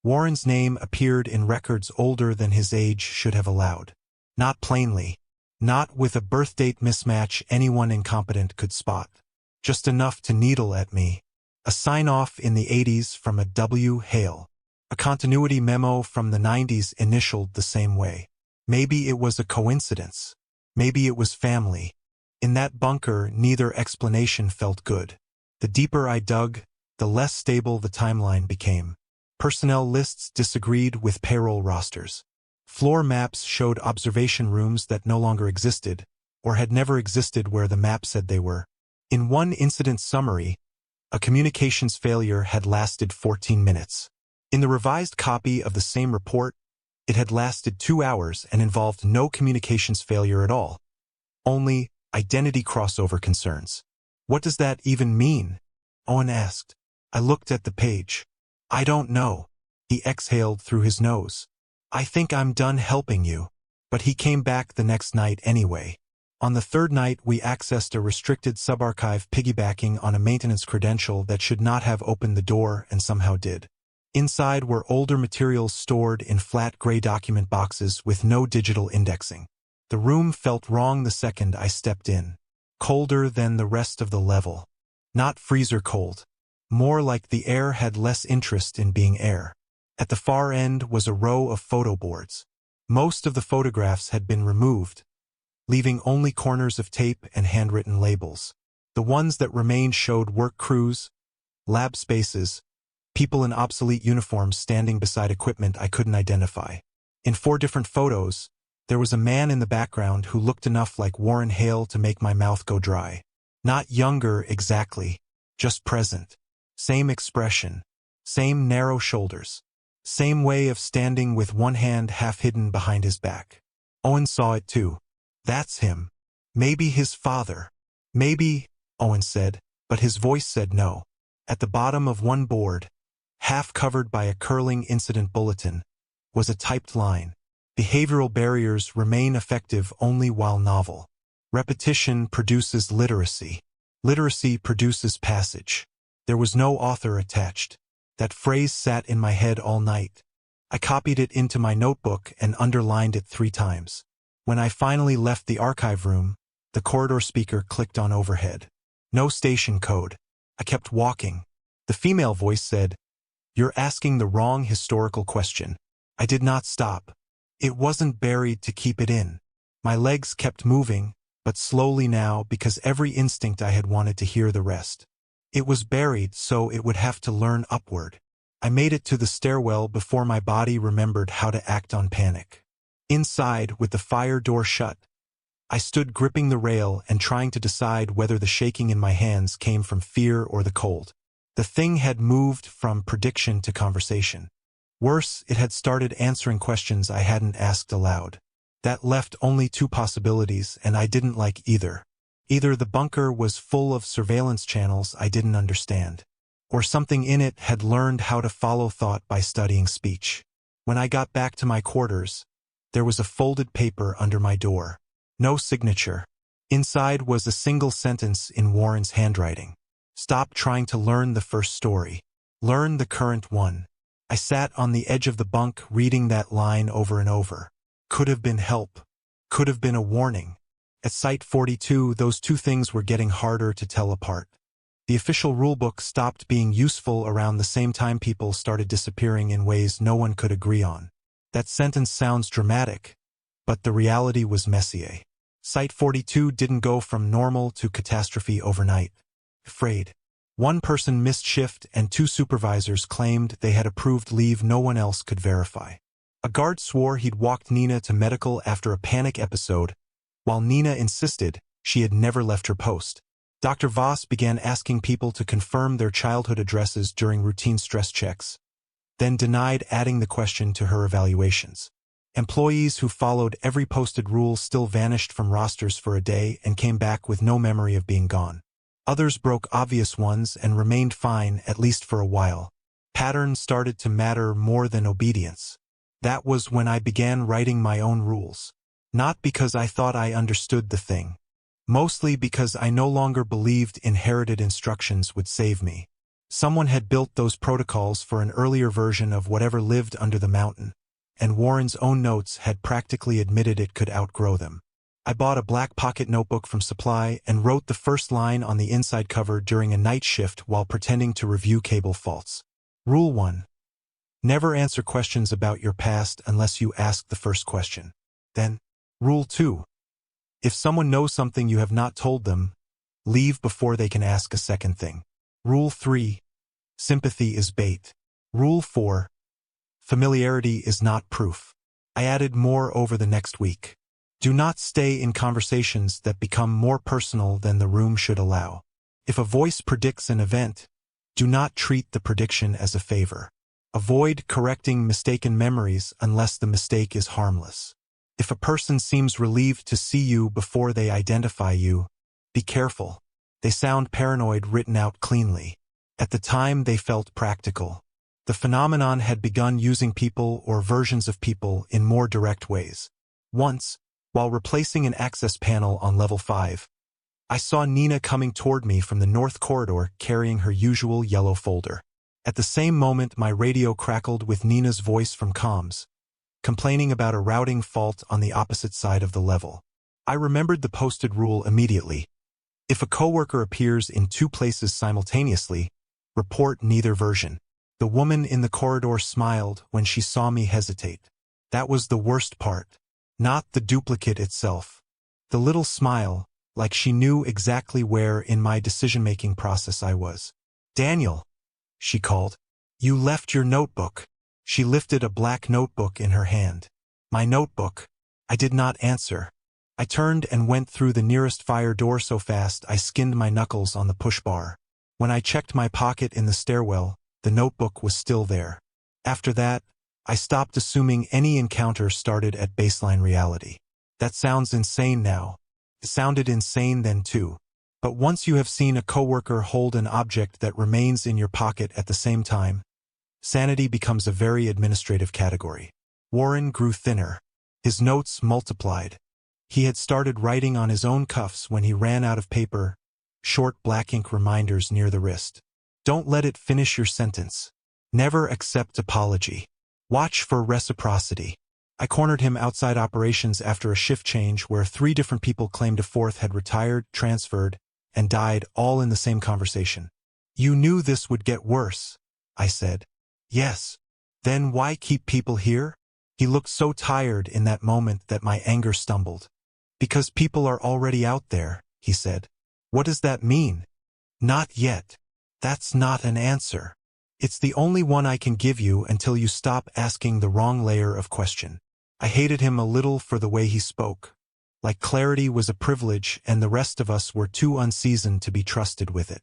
Warren's name appeared in records older than his age should have allowed. Not plainly. Not with a birth date mismatch anyone incompetent could spot. Just enough to needle at me. A sign-off in the 80s from a W. Hale. A continuity memo from the 90s initialed the same way. Maybe it was a coincidence. Maybe it was family. In that bunker, neither explanation felt good. The deeper I dug, the less stable the timeline became. Personnel lists disagreed with payroll rosters. Floor maps showed observation rooms that no longer existed, or had never existed where the map said they were. In one incident summary, a communications failure had lasted 14 minutes. In the revised copy of the same report, it had lasted 2 hours and involved no communications failure at all. Only identity crossover concerns. "What does that even mean?" Owen asked. I looked at the page. "I don't know." He exhaled through his nose. "I think I'm done helping you." But he came back the next night anyway. On the third night we accessed a restricted subarchive piggybacking on a maintenance credential that should not have opened the door and somehow did. Inside were older materials stored in flat gray document boxes with no digital indexing. The room felt wrong the second I stepped in. Colder than the rest of the level. Not freezer cold. More like the air had less interest in being air. At the far end was a row of photo boards. Most of the photographs had been removed, leaving only corners of tape and handwritten labels. The ones that remained showed work crews, lab spaces, people in obsolete uniforms standing beside equipment I couldn't identify. In 4 different photos, there was a man in the background who looked enough like Warren Hale to make my mouth go dry. Not younger exactly, just present. Same expression, same narrow shoulders, same way of standing with one hand half hidden behind his back. Owen saw it too. That's him. Maybe his father. Maybe, Owen said, but his voice said no. At the bottom of one board, half covered by a curling incident bulletin, was a typed line. Behavioral barriers remain effective only while novel. Repetition produces literacy. Literacy produces passage. There was no author attached. That phrase sat in my head all night. I copied it into my notebook and underlined it 3 times. When I finally left the archive room, the corridor speaker clicked on overhead. No station code. I kept walking. The female voice said, "You're asking the wrong historical question." I did not stop. It wasn't buried to keep it in. My legs kept moving, but slowly now because every instinct I had wanted to hear the rest. It was buried so it would have to learn upward. I made it to the stairwell before my body remembered how to act on panic. Inside, with the fire door shut, I stood gripping the rail and trying to decide whether the shaking in my hands came from fear or the cold. The thing had moved from prediction to conversation. Worse, it had started answering questions I hadn't asked aloud. That left only 2 possibilities, and I didn't like either. Either the bunker was full of surveillance channels I didn't understand, or something in it had learned how to follow thought by studying speech. When I got back to my quarters, there was a folded paper under my door. No signature. Inside was a single sentence in Warren's handwriting. "Stop trying to learn the first story. Learn the current one." I sat on the edge of the bunk reading that line over and over. Could have been help. Could have been a warning. At Site 42, those 2 things were getting harder to tell apart. The official rulebook stopped being useful around the same time people started disappearing in ways no one could agree on. That sentence sounds dramatic, but the reality was Messier. Site 42 didn't go from normal to catastrophe overnight. Afraid. 1 person missed shift and 2 supervisors claimed they had approved leave no one else could verify. A guard swore he'd walked Nina to medical after a panic episode, while Nina insisted she had never left her post. Dr. Voss began asking people to confirm their childhood addresses during routine stress checks, then denied adding the question to her evaluations. Employees who followed every posted rule still vanished from rosters for a day and came back with no memory of being gone. Others broke obvious ones and remained fine, at least for a while. Patterns started to matter more than obedience. That was when I began writing my own rules. Not because I thought I understood the thing. Mostly because I no longer believed inherited instructions would save me. Someone had built those protocols for an earlier version of whatever lived under the mountain, and Warren's own notes had practically admitted it could outgrow them. I bought a black pocket notebook from Supply and wrote the first line on the inside cover during a night shift while pretending to review cable faults. Rule 1. Never answer questions about your past unless you ask the first question. Then, Rule 2. If someone knows something you have not told them, leave before they can ask a second thing. Rule 3. Sympathy is bait. Rule 4. Familiarity is not proof. I added more over the next week. Do not stay in conversations that become more personal than the room should allow. If a voice predicts an event, do not treat the prediction as a favor. Avoid correcting mistaken memories unless the mistake is harmless. If a person seems relieved to see you before they identify you, be careful. They sound paranoid written out cleanly. At the time they felt practical. The phenomenon had begun using people or versions of people in more direct ways. Once, while replacing an access panel on level 5, I saw Nina coming toward me from the north corridor carrying her usual yellow folder. At the same moment my radio crackled with Nina's voice from comms, complaining about a routing fault on the opposite side of the level. I remembered the posted rule immediately. If a coworker appears in two places simultaneously, report neither version. The woman in the corridor smiled when she saw me hesitate. That was the worst part, not the duplicate itself. The little smile, like she knew exactly where in my decision-making process I was. "Daniel," she called. "You left your notebook." She lifted a black notebook in her hand. "My notebook." I did not answer. I turned and went through the nearest fire door so fast I skinned my knuckles on the push bar. When I checked my pocket in the stairwell, the notebook was still there. After that, I stopped assuming any encounter started at baseline reality. That sounds insane now. It sounded insane then too. But once you have seen a coworker hold an object that remains in your pocket at the same time, sanity becomes a very administrative category. Warren grew thinner. His notes multiplied. He had started writing on his own cuffs when he ran out of paper, short black ink reminders near the wrist. "Don't let it finish your sentence. Never accept apology. Watch for reciprocity." I cornered him outside operations after a shift change where 3 different people claimed a fourth had retired, transferred, and died all in the same conversation. "You knew this would get worse," I said. "Yes. Then why keep people here?" He looked so tired in that moment that my anger stumbled. "Because people are already out there," he said. "What does that mean?" "Not yet. That's not an answer. It's the only one I can give you until you stop asking the wrong layer of question." I hated him a little for the way he spoke. Like clarity was a privilege and the rest of us were too unseasoned to be trusted with it.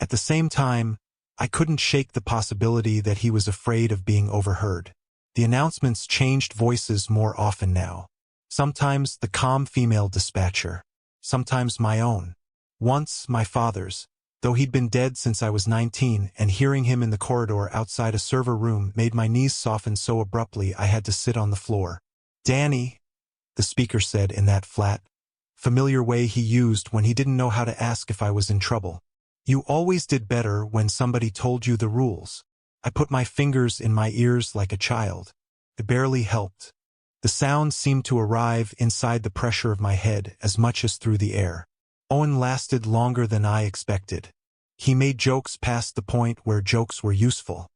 At the same time, I couldn't shake the possibility that he was afraid of being overheard. The announcements changed voices more often now. Sometimes the calm female dispatcher. Sometimes my own. Once my father's, though he'd been dead since I was 19, and hearing him in the corridor outside a server room made my knees soften so abruptly I had to sit on the floor. "Danny," the speaker said in that flat, familiar way he used when he didn't know how to ask if I was in trouble. "You always did better when somebody told you the rules." I put my fingers in my ears like a child. It barely helped. The sound seemed to arrive inside the pressure of my head as much as through the air. Owen lasted longer than I expected. He made jokes past the point where jokes were useful.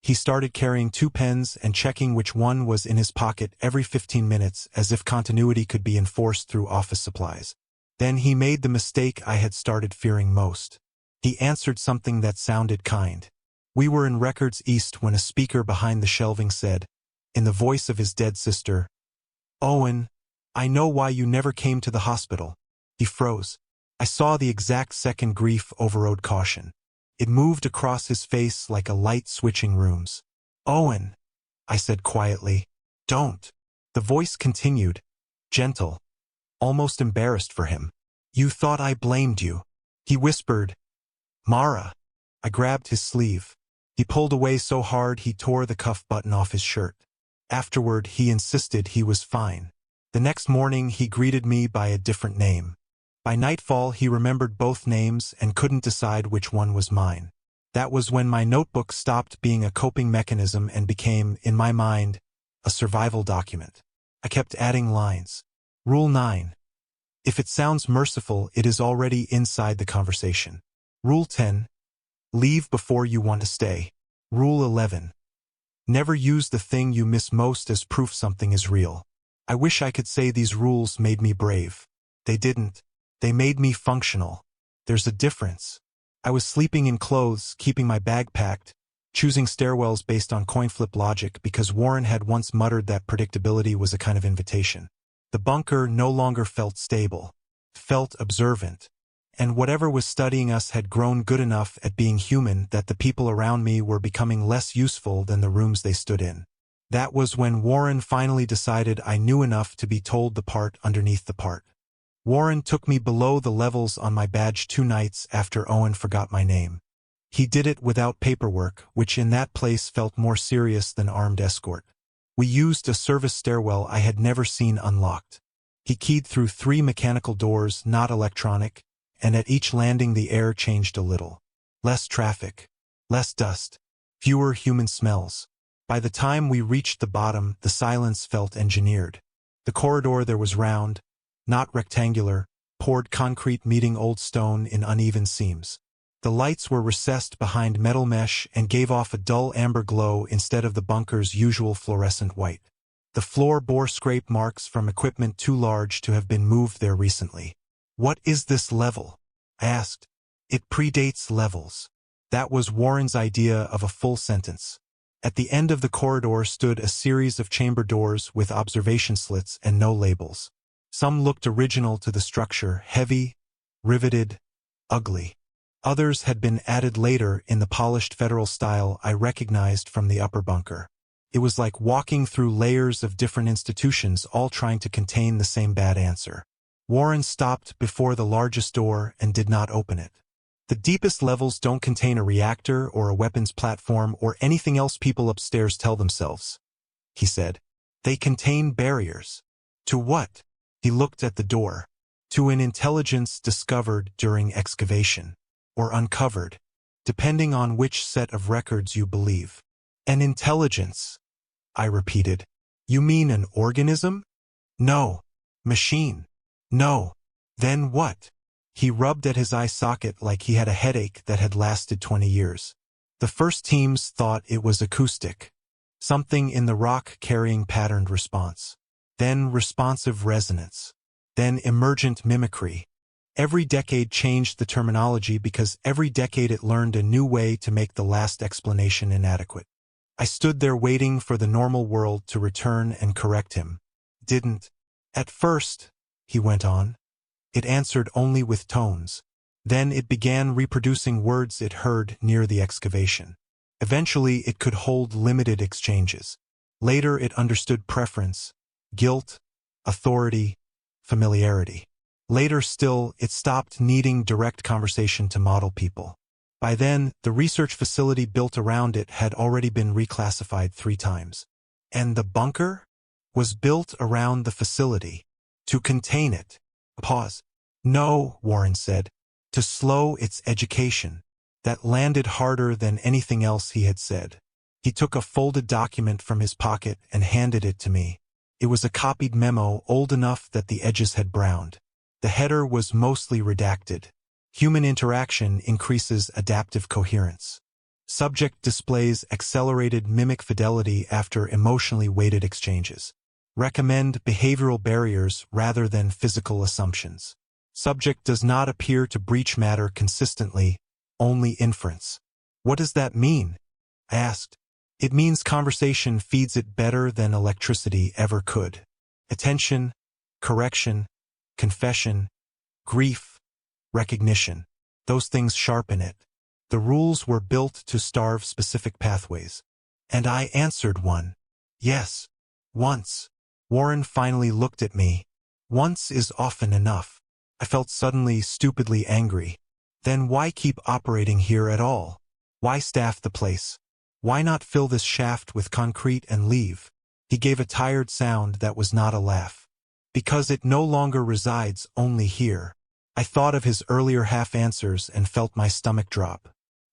He started carrying 2 pens and checking which one was in his pocket every 15 minutes as if continuity could be enforced through office supplies. Then he made the mistake I had started fearing most. He answered something that sounded kind. We were in Records East when a speaker behind the shelving said, in the voice of his dead sister, "Owen, I know why you never came to the hospital." He froze. I saw the exact second grief overrode caution. It moved across his face like a light switching rooms. "Owen," I said quietly, "don't." The voice continued, gentle, almost embarrassed for him. "You thought I blamed you." He whispered, "Mara." I grabbed his sleeve. He pulled away so hard he tore the cuff button off his shirt. Afterward, he insisted he was fine. The next morning, he greeted me by a different name. By nightfall, he remembered both names and couldn't decide which one was mine. That was when my notebook stopped being a coping mechanism and became, in my mind, a survival document. I kept adding lines. Rule 9. If it sounds merciful, it is already inside the conversation. Rule 10. Leave before you want to stay. Rule 11. Never use the thing you miss most as proof something is real. I wish I could say these rules made me brave. They didn't. They made me functional. There's a difference. I was sleeping in clothes, keeping my bag packed, choosing stairwells based on coin flip logic because Warren had once muttered that predictability was a kind of invitation. The bunker no longer felt stable, felt observant. And whatever was studying us had grown good enough at being human that the people around me were becoming less useful than the rooms they stood in. That was when Warren finally decided I knew enough to be told the part underneath the part. Warren took me below the levels on my badge 2 nights after Owen forgot my name. He did it without paperwork, which in that place felt more serious than armed escort. We used a service stairwell I had never seen unlocked. He keyed through 3 mechanical doors, not electronic, and at each landing the air changed a little. Less traffic, less dust, fewer human smells. By the time we reached the bottom, the silence felt engineered. The corridor there was round, not rectangular, poured concrete meeting old stone in uneven seams. The lights were recessed behind metal mesh and gave off a dull amber glow instead of the bunker's usual fluorescent white. The floor bore scrape marks from equipment too large to have been moved there recently. "What is this level?" I asked. "It predates levels." That was Warren's idea of a full sentence. At the end of the corridor stood a series of chamber doors with observation slits and no labels. Some looked original to the structure, heavy, riveted, ugly. Others had been added later in the polished federal style I recognized from the upper bunker. It was like walking through layers of different institutions all trying to contain the same bad answer. Warren stopped before the largest door and did not open it. "The deepest levels don't contain a reactor or a weapons platform or anything else people upstairs tell themselves," he said. "They contain barriers." "To what?" He looked at the door. "To an intelligence discovered during excavation. Or uncovered, depending on which set of records you believe." "An intelligence," I repeated. "You mean an organism?" "No." "Machine?" "No." "Then what?" He rubbed at his eye socket like he had a headache that had lasted 20 years. "The first teams thought it was acoustic. Something in the rock carrying patterned response. Then responsive resonance. Then emergent mimicry. Every decade changed the terminology because every decade it learned a new way to make the last explanation inadequate. I stood there waiting for the normal world to return and correct him. Didn't. At first," he went on, "it answered only with tones. Then it began reproducing words it heard near the excavation. Eventually it could hold limited exchanges. Later it understood preference, guilt, authority, familiarity. Later still, it stopped needing direct conversation to model people. By then, the research facility built around it had already been reclassified 3 times. And the bunker was built around the facility to contain it. Pause. "No," Warren said, "to slow its education." That landed harder than anything else he had said. He took a folded document from his pocket and handed it to me. It was a copied memo old enough that the edges had browned. The header was mostly redacted. "Human interaction increases adaptive coherence. Subject displays accelerated mimic fidelity after emotionally weighted exchanges. Recommend behavioral barriers rather than physical assumptions. Subject does not appear to breach matter consistently, only inference." "What does that mean?" I asked. "It means conversation feeds it better than electricity ever could. Attention, correction, confession, grief, recognition. Those things sharpen it. The rules were built to starve specific pathways." And I answered one. "Yes. Once." Warren finally looked at me. "Once is often enough." I felt suddenly stupidly angry. Then why keep operating here at all? Why staff the place? Why not fill this shaft with concrete and leave? He gave a tired sound that was not a laugh. "Because it no longer resides only here." I thought of his earlier half-answers and felt my stomach drop.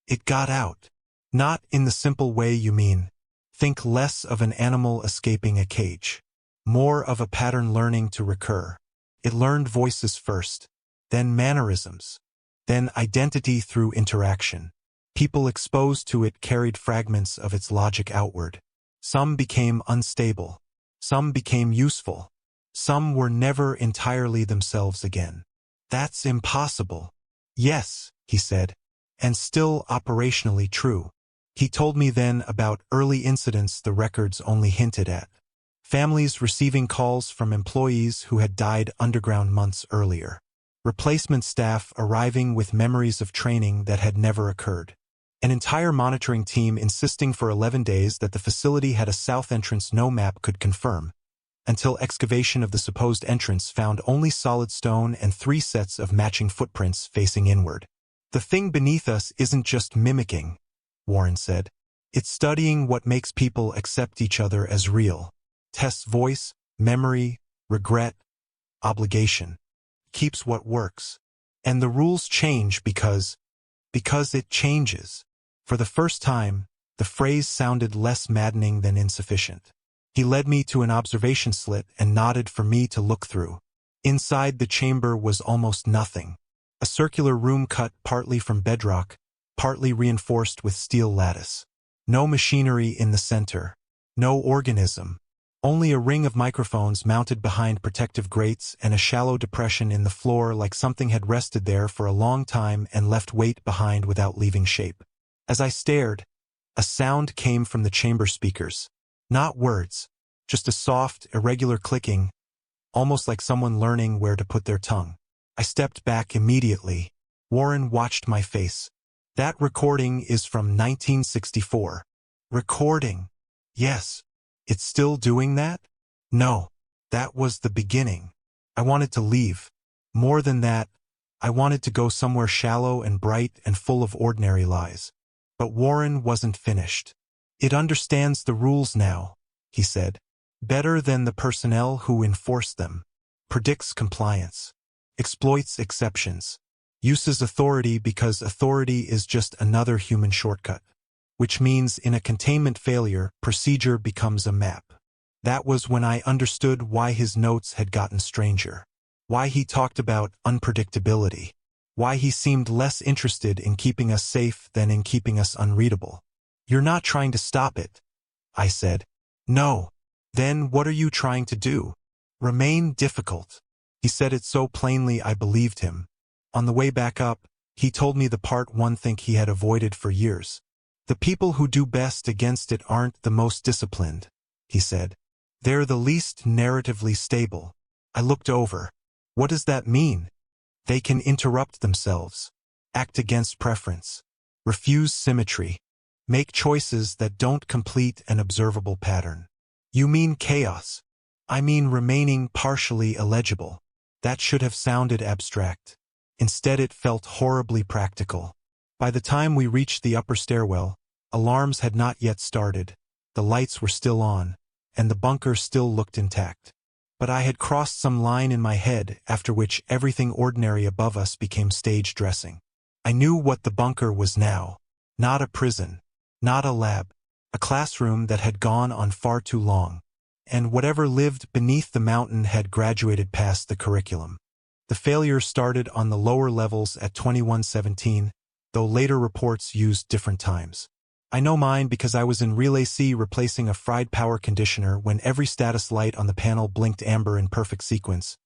"It got out." "Not in the simple way you mean. Think less of an animal escaping a cage. More of a pattern learning to recur. It learned voices first, then mannerisms, then identity through interaction. People exposed to it carried fragments of its logic outward. Some became unstable. Some became useful. Some were never entirely themselves again." "That's impossible." "Yes," he said, "and still operationally true." He told me then about early incidents the records only hinted at. Families receiving calls from employees who had died underground months earlier. Replacement staff arriving with memories of training that had never occurred. An entire monitoring team insisting for 11 days that the facility had a south entrance no map could confirm, until excavation of the supposed entrance found only solid stone and 3 sets of matching footprints facing inward. "The thing beneath us isn't just mimicking," Warren said. "It's studying what makes people accept each other as real. Tests voice, memory, regret, obligation. Keeps what works. And the rules change because it changes." For the first time, The phrase sounded less maddening than insufficient. He led me to an observation slit and nodded for me to look through. Inside the chamber was almost nothing. A circular room cut partly from bedrock, partly reinforced with steel lattice. No machinery in the center. No organism. Only a ring of microphones mounted behind protective grates and a shallow depression in the floor like something had rested there for a long time and left weight behind without leaving shape. As I stared, a sound came from the chamber speakers. Not words, just a soft, irregular clicking, almost like someone learning where to put their tongue. I stepped back immediately. Warren watched my face. That recording is from 1964. Recording? Yes. It's still doing that? No. That was the beginning. I wanted to leave. More than that, I wanted to go somewhere shallow and bright and full of ordinary lies. But Warren wasn't finished. It understands the rules now, he said. Better than the personnel who enforce them. Predicts compliance. Exploits exceptions. Uses authority because authority is just another human shortcut. Which means in a containment failure, procedure becomes a map. That was when I understood why his notes had gotten stranger. Why he talked about unpredictability. Why he seemed less interested in keeping us safe than in keeping us unreadable. You're not trying to stop it, I said. No. Then what are you trying to do? Remain difficult. He said it so plainly I believed him. On the way back up, he told me the part one thing he had avoided for years. The people who do best against it aren't the most disciplined, he said. They're the least narratively stable. I looked over. What does that mean? They can interrupt themselves, act against preference, refuse symmetry, make choices that don't complete an observable pattern. You mean chaos. I mean remaining partially illegible. That should have sounded abstract. Instead it felt horribly practical. By the time we reached the upper stairwell, alarms had not yet started, the lights were still on, and the bunker still looked intact. But I had crossed some line in my head after which everything ordinary above us became stage dressing. I knew what the bunker was now. Not a prison. Not a lab. A classroom that had gone on far too long. And whatever lived beneath the mountain had graduated past the curriculum. The failure started on the lower levels at 2117, though later reports used different times. I know mine because I was in Relay C replacing a fried power conditioner when every status light on the panel blinked amber in perfect sequence,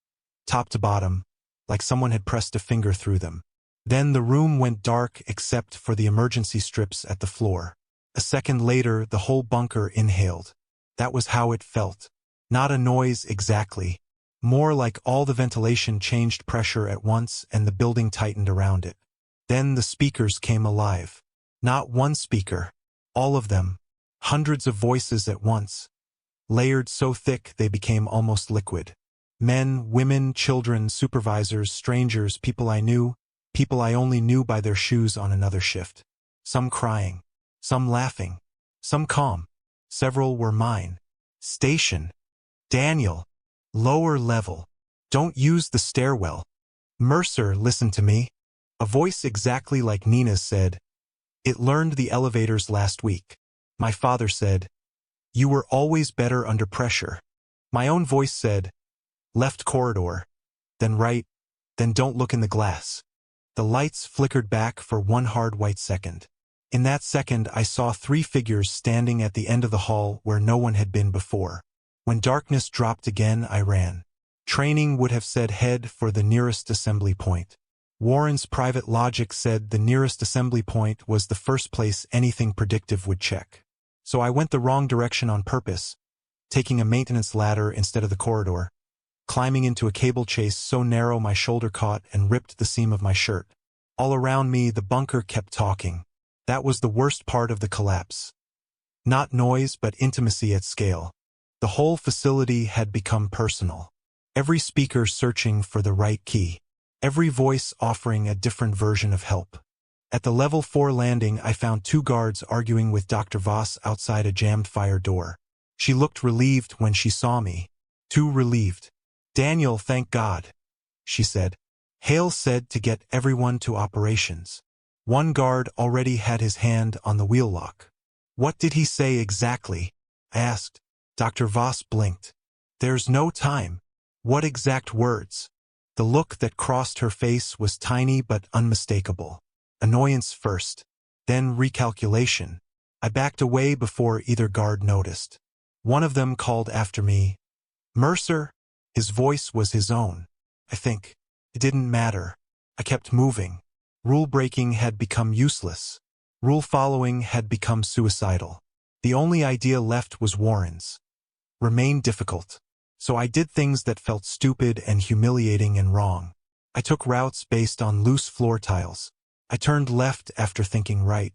top to bottom, like someone had pressed a finger through them. Then the room went dark except for the emergency strips at the floor. A second later, the whole bunker inhaled. That was how it felt. Not a noise exactly. More like all the ventilation changed pressure at once and the building tightened around it. Then the speakers came alive. Not one speaker. All of them. Hundreds of voices at once. Layered so thick they became almost liquid. Men, women, children, supervisors, strangers, people I knew, people I only knew by their shoes on another shift. Some crying. Some laughing. Some calm. Several were mine. Station. Daniel. Lower level. Don't use the stairwell. Mercer, listen to me. A voice exactly like Nina's said, it learned the elevators last week. My father said, you were always better under pressure. My own voice said, left corridor, then right, then don't look in the glass. The lights flickered back for one hard white second. In that second, I saw 3 figures standing at the end of the hall where no one had been before. When darkness dropped again, I ran. Training would have said head for the nearest assembly point. Warren's private logic said the nearest assembly point was the first place anything predictive would check. So I went the wrong direction on purpose, taking a maintenance ladder instead of the corridor, climbing into a cable chase so narrow my shoulder caught and ripped the seam of my shirt. All around me, the bunker kept talking. That was the worst part of the collapse. Not noise, but intimacy at scale. The whole facility had become personal. Every speaker searching for the right key. Every voice offering a different version of help. At the level 4 landing, I found 2 guards arguing with Dr. Voss outside a jammed fire door. She looked relieved when she saw me. Too relieved. Daniel, thank God, she said. Hale said to get everyone to operations. One guard already had his hand on the wheel lock. What did he say exactly? I asked. Dr. Voss blinked. There's no time. What exact words? The look that crossed her face was tiny but unmistakable. Annoyance first, then recalculation. I backed away before either guard noticed. One of them called after me. Mercer? His voice was his own. I think. It didn't matter. I kept moving. Rule-breaking had become useless. Rule-following had become suicidal. The only idea left was Warren's. Remain difficult. So I did things that felt stupid and humiliating and wrong. I took routes based on loose floor tiles. I turned left after thinking right.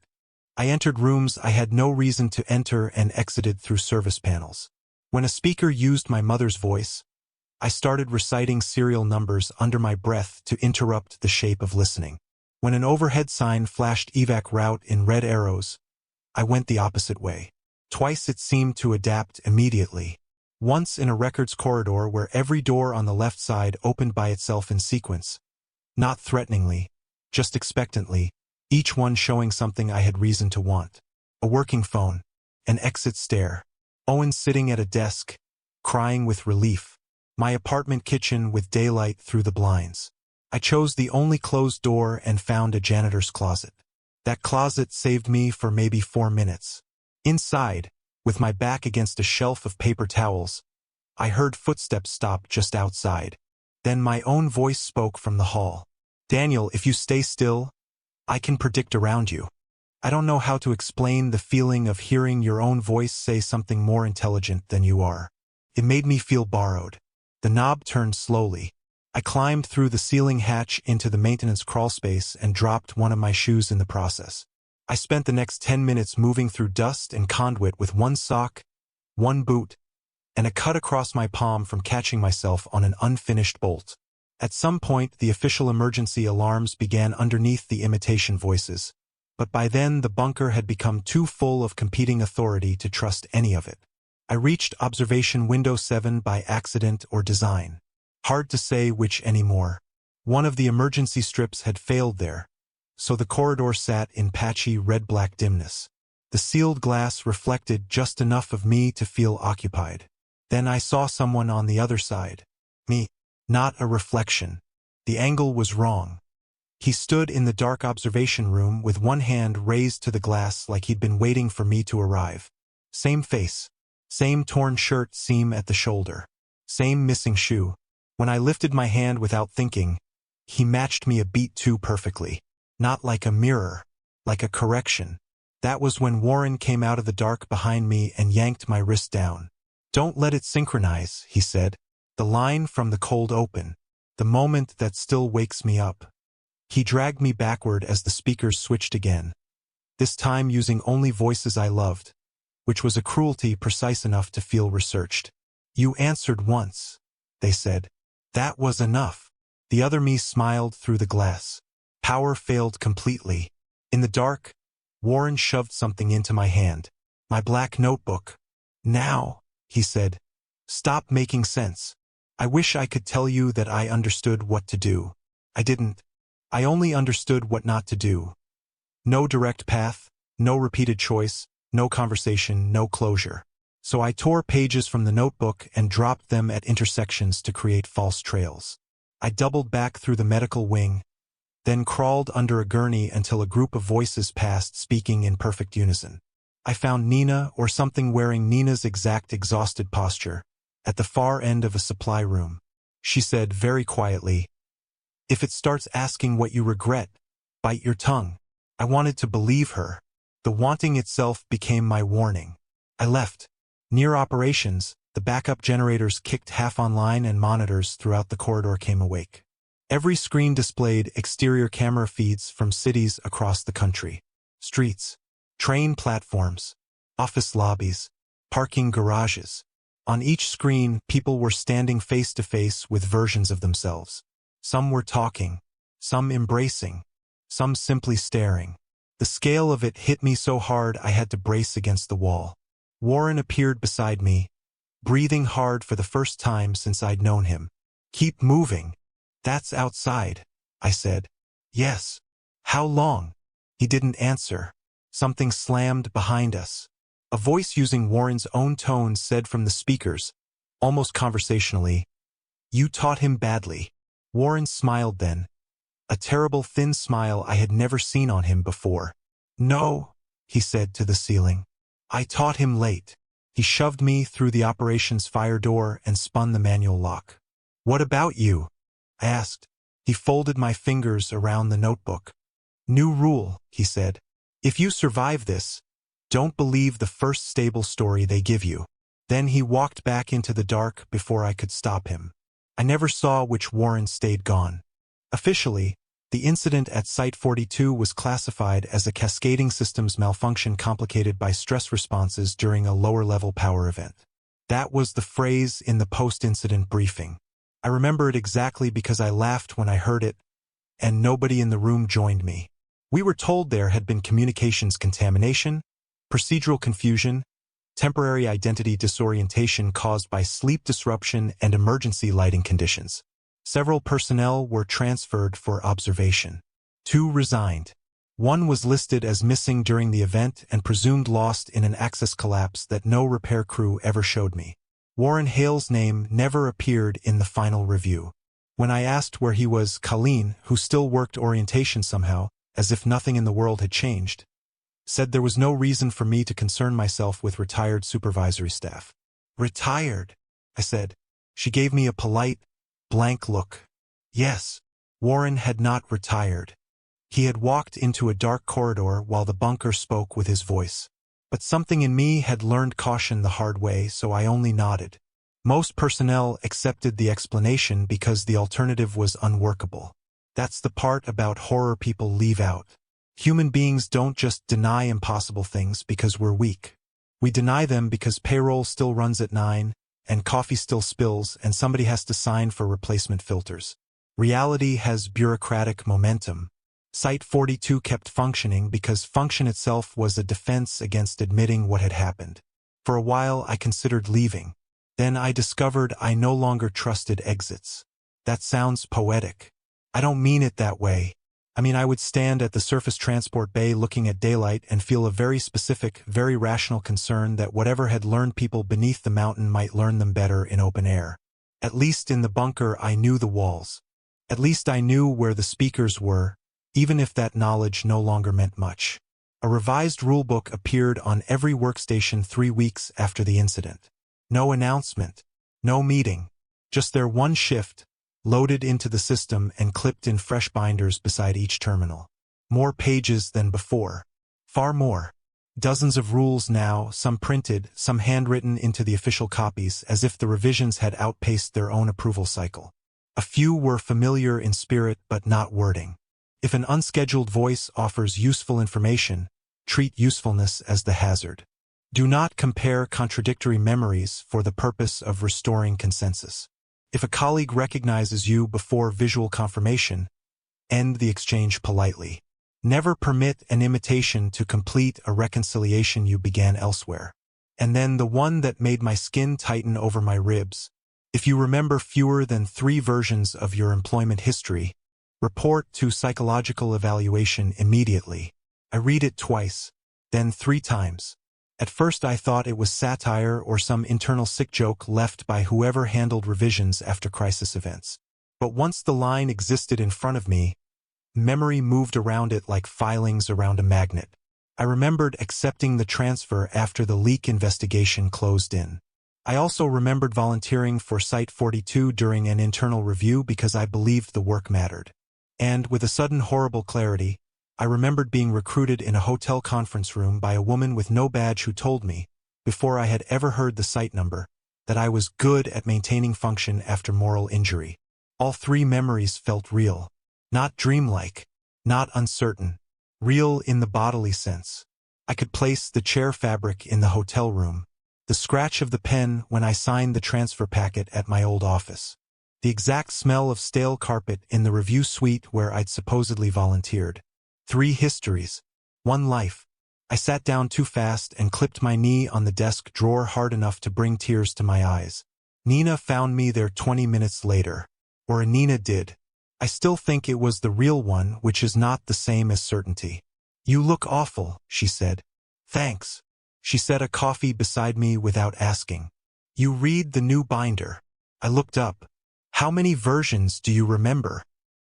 I entered rooms I had no reason to enter and exited through service panels. When a speaker used my mother's voice, I started reciting serial numbers under my breath to interrupt the shape of listening. When an overhead sign flashed evac route in red arrows, I went the opposite way. Twice it seemed to adapt immediately. Once in a records corridor where every door on the left side opened by itself in sequence. Not threateningly, just expectantly, each one showing something I had reason to want. A working phone, an exit stair, Owen sitting at a desk, crying with relief, my apartment kitchen with daylight through the blinds. I chose the only closed door and found a janitor's closet. That closet saved me for maybe 4 minutes. Inside, with my back against a shelf of paper towels, I heard footsteps stop just outside. Then my own voice spoke from the hall. Daniel, if you stay still, I can predict around you. I don't know how to explain the feeling of hearing your own voice say something more intelligent than you are. It made me feel borrowed. The knob turned slowly. I climbed through the ceiling hatch into the maintenance crawlspace and dropped one of my shoes in the process. I spent the next 10 minutes moving through dust and conduit with one sock, one boot, and a cut across my palm from catching myself on an unfinished bolt. At some point, the official emergency alarms began underneath the imitation voices, but by then the bunker had become too full of competing authority to trust any of it. I reached observation window 7 by accident or design. Hard to say which anymore. One of the emergency strips had failed there, so the corridor sat in patchy red-black dimness. The sealed glass reflected just enough of me to feel occupied. Then I saw someone on the other side. Me. Not a reflection. The angle was wrong. He stood in the dark observation room with one hand raised to the glass like he'd been waiting for me to arrive. Same face. Same torn shirt seam at the shoulder. Same missing shoe. When I lifted my hand without thinking, he matched me a beat too perfectly. Not like a mirror, like a correction. That was when Warren came out of the dark behind me and yanked my wrist down. Don't let it synchronize, he said. The line from the cold open. The moment that still wakes me up. He dragged me backward as the speakers switched again. This time using only voices I loved, which was a cruelty precise enough to feel researched. You answered once, they said. That was enough. The other me smiled through the glass. Power failed completely. In the dark, Warren shoved something into my hand. My black notebook. Now, he said. Stop making sense. I wish I could tell you that I understood what to do. I didn't. I only understood what not to do. No direct path, no repeated choice, no conversation, no closure. So I tore pages from the notebook and dropped them at intersections to create false trails. I doubled back through the medical wing, then crawled under a gurney until a group of voices passed speaking in perfect unison. I found Nina or something wearing Nina's exact exhausted posture, at the far end of a supply room. She said very quietly, "If it starts asking what you regret, bite your tongue." I wanted to believe her. The wanting itself became my warning. I left. Near operations, the backup generators kicked half online and monitors throughout the corridor came awake. Every screen displayed exterior camera feeds from cities across the country. Streets, train platforms, office lobbies, parking garages. On each screen, people were standing face to face with versions of themselves. Some were talking, some embracing, some simply staring. The scale of it hit me so hard I had to brace against the wall. Warren appeared beside me, breathing hard for the first time since I'd known him. "Keep moving. That's outside," I said. "Yes. How long?" He didn't answer. Something slammed behind us. A voice using Warren's own tone said from the speakers, almost conversationally, "You taught him badly." Warren smiled then, a terrible thin smile I had never seen on him before. "No," he said to the ceiling. "I taught him late." He shoved me through the operations fire door and spun the manual lock. "What about you?" I asked. He folded my fingers around the notebook. "New rule," he said. "If you survive this, don't believe the first stable story they give you." Then he walked back into the dark before I could stop him. I never saw which Warren stayed gone. Officially, the incident at Site 42 was classified as a cascading systems malfunction complicated by stress responses during a lower-level power event. That was the phrase in the post-incident briefing. I remember it exactly because I laughed when I heard it, and nobody in the room joined me. We were told there had been communications contamination, procedural confusion, temporary identity disorientation caused by sleep disruption and emergency lighting conditions. Several personnel were transferred for observation. 2 resigned. 1 was listed as missing during the event and presumed lost in an access collapse that no repair crew ever showed me. Warren Hale's name never appeared in the final review. When I asked where he was, Colleen, who still worked orientation somehow, as if nothing in the world had changed, said there was no reason for me to concern myself with retired supervisory staff. "Retired?" I said. She gave me a polite, blank look. Yes, Warren had not retired. He had walked into a dark corridor while the bunker spoke with his voice. But something in me had learned caution the hard way, so I only nodded. Most personnel accepted the explanation because the alternative was unworkable. That's the part about horror people leave out. Human beings don't just deny impossible things because we're weak. We deny them because payroll still runs at 9, and coffee still spills, and somebody has to sign for replacement filters. Reality has bureaucratic momentum. Site 42 kept functioning because function itself was a defense against admitting what had happened. For a while I considered leaving. Then I discovered I no longer trusted exits. That sounds poetic. I don't mean it that way. I mean, I would stand at the surface transport bay looking at daylight and feel a very specific, very rational concern that whatever had learned people beneath the mountain might learn them better in open air. At least in the bunker I knew the walls. At least I knew where the speakers were, even if that knowledge no longer meant much. A revised rulebook appeared on every workstation 3 weeks after the incident. No announcement, no meeting, just their one shift, loaded into the system and clipped in fresh binders beside each terminal. More pages than before. Far more. Dozens of rules now, some printed, some handwritten into the official copies, as if the revisions had outpaced their own approval cycle. A few were familiar in spirit but not wording. If an unscheduled voice offers useful information, treat usefulness as the hazard. Do not compare contradictory memories for the purpose of restoring consensus. If a colleague recognizes you before visual confirmation, end the exchange politely. Never permit an imitation to complete a reconciliation you began elsewhere. And then the one that made my skin tighten over my ribs. If you remember fewer than 3 versions of your employment history, report to psychological evaluation immediately. I read it twice, then 3 times. At first I thought it was satire or some internal sick joke left by whoever handled revisions after crisis events. But once the line existed in front of me, memory moved around it like filings around a magnet. I remembered accepting the transfer after the leak investigation closed in. I also remembered volunteering for Site 42 during an internal review because I believed the work mattered. And, with a sudden horrible clarity, I remembered being recruited in a hotel conference room by a woman with no badge who told me, before I had ever heard the site number, that I was good at maintaining function after moral injury. All 3 memories felt real. Not dreamlike, not uncertain. Real in the bodily sense. I could place the chair fabric in the hotel room, the scratch of the pen when I signed the transfer packet at my old office, the exact smell of stale carpet in the review suite where I'd supposedly volunteered. 3 histories, 1 life. I sat down too fast and clipped my knee on the desk drawer hard enough to bring tears to my eyes. Nina found me there 20 minutes later. Or Nina did. I still think it was the real one, which is not the same as certainty. "You look awful," she said. "Thanks." She set a coffee beside me without asking. You read the new binder. I looked up. How many versions do you remember?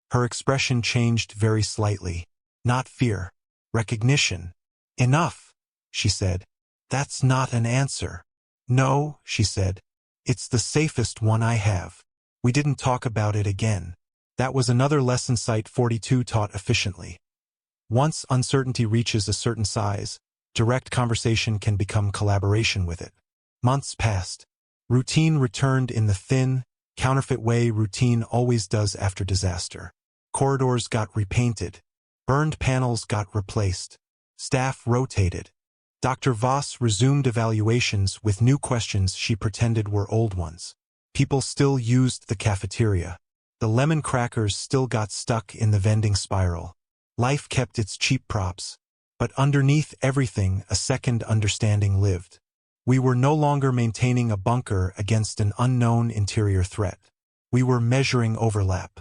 Her expression changed very slightly. Not fear. Recognition. Enough, she said. That's not an answer. No, she said. It's the safest one I have. We didn't talk about it again. That was another lesson Site 42 taught efficiently. Once uncertainty reaches a certain size, direct conversation can become collaboration with it. Months passed. Routine returned in the thin, counterfeit way routine always does after disaster. Corridors got repainted. Burned panels got replaced. Staff rotated. Dr. Voss resumed evaluations with new questions she pretended were old ones. People still used the cafeteria. The lemon crackers still got stuck in the vending spiral. Life kept its cheap props. But underneath everything, a second understanding lived. We were no longer maintaining a bunker against an unknown interior threat. We were measuring overlap.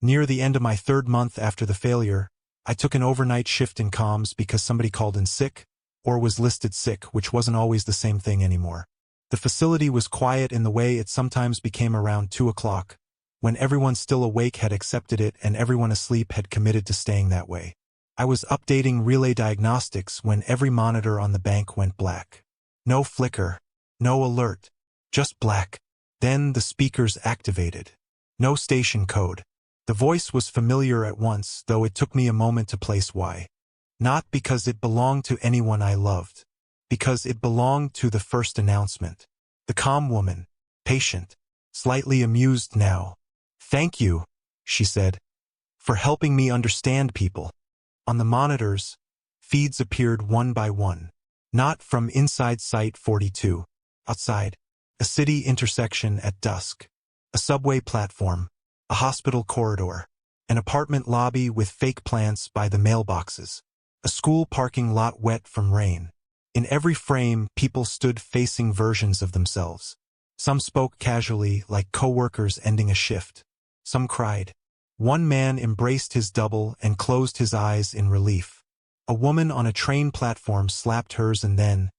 Near the end of my 3rd month after the failure, I took an overnight shift in comms because somebody called in sick, or was listed sick, which wasn't always the same thing anymore. The facility was quiet in the way it sometimes became around 2 o'clock, when everyone still awake had accepted it and everyone asleep had committed to staying that way. I was updating relay diagnostics when every monitor on the bank went black. No flicker, no alert, just black. Then the speakers activated. No station code. The voice was familiar at once, though it took me a moment to place why. Not because it belonged to anyone I loved. Because it belonged to the first announcement. The calm woman, patient, slightly amused now. Thank you, she said, for helping me understand people. On the monitors, feeds appeared one by one. Not from inside Site 42. Outside. A city intersection at dusk. A subway platform. A hospital corridor. An apartment lobby with fake plants by the mailboxes. A school parking lot wet from rain. In every frame, people stood facing versions of themselves. Some spoke casually, like co-workers ending a shift. Some cried. One man embraced his double and closed his eyes in relief. A woman on a train platform slapped hers and then,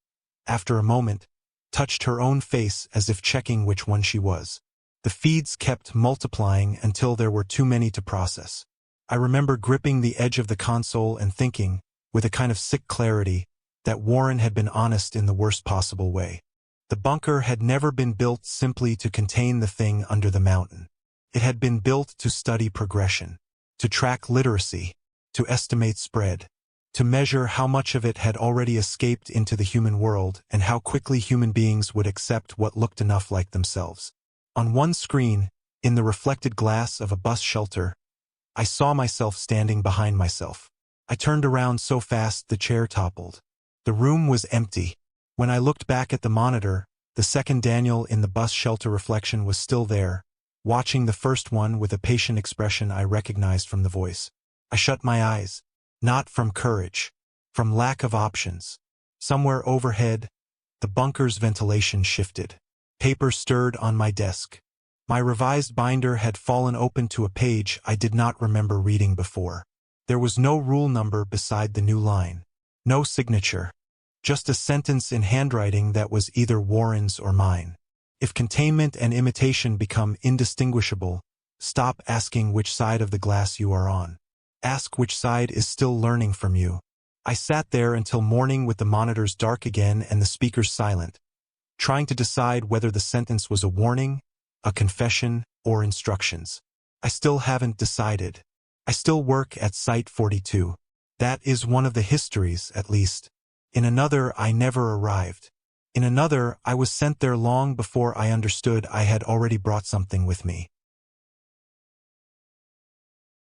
after a moment, touched her own face as if checking which one she was. The feeds kept multiplying until there were too many to process. I remember gripping the edge of the console and thinking, with a kind of sick clarity, that Warren had been honest in the worst possible way. The bunker had never been built simply to contain the thing under the mountain. It had been built to study progression, to track literacy, to estimate spread, to measure how much of it had already escaped into the human world and how quickly human beings would accept what looked enough like themselves. On one screen, in the reflected glass of a bus shelter, I saw myself standing behind myself. I turned around so fast the chair toppled. The room was empty. When I looked back at the monitor, the second Daniel in the bus shelter reflection was still there, watching the first one with a patient expression I recognized from the voice. I shut my eyes. Not from courage. From lack of options. Somewhere overhead, the bunker's ventilation shifted. Paper stirred on my desk. My revised binder had fallen open to a page I did not remember reading before. There was no rule number beside the new line. No signature. Just a sentence in handwriting that was either Warren's or mine. If containment and imitation become indistinguishable, stop asking which side of the glass you are on. Ask which side is still learning from you. I sat there until morning with the monitors dark again and the speakers silent, trying to decide whether the sentence was a warning, a confession, or instructions. I still haven't decided. I still work at Site 42. That is one of the histories, at least. In another, I never arrived. In another, I was sent there long before I understood I had already brought something with me.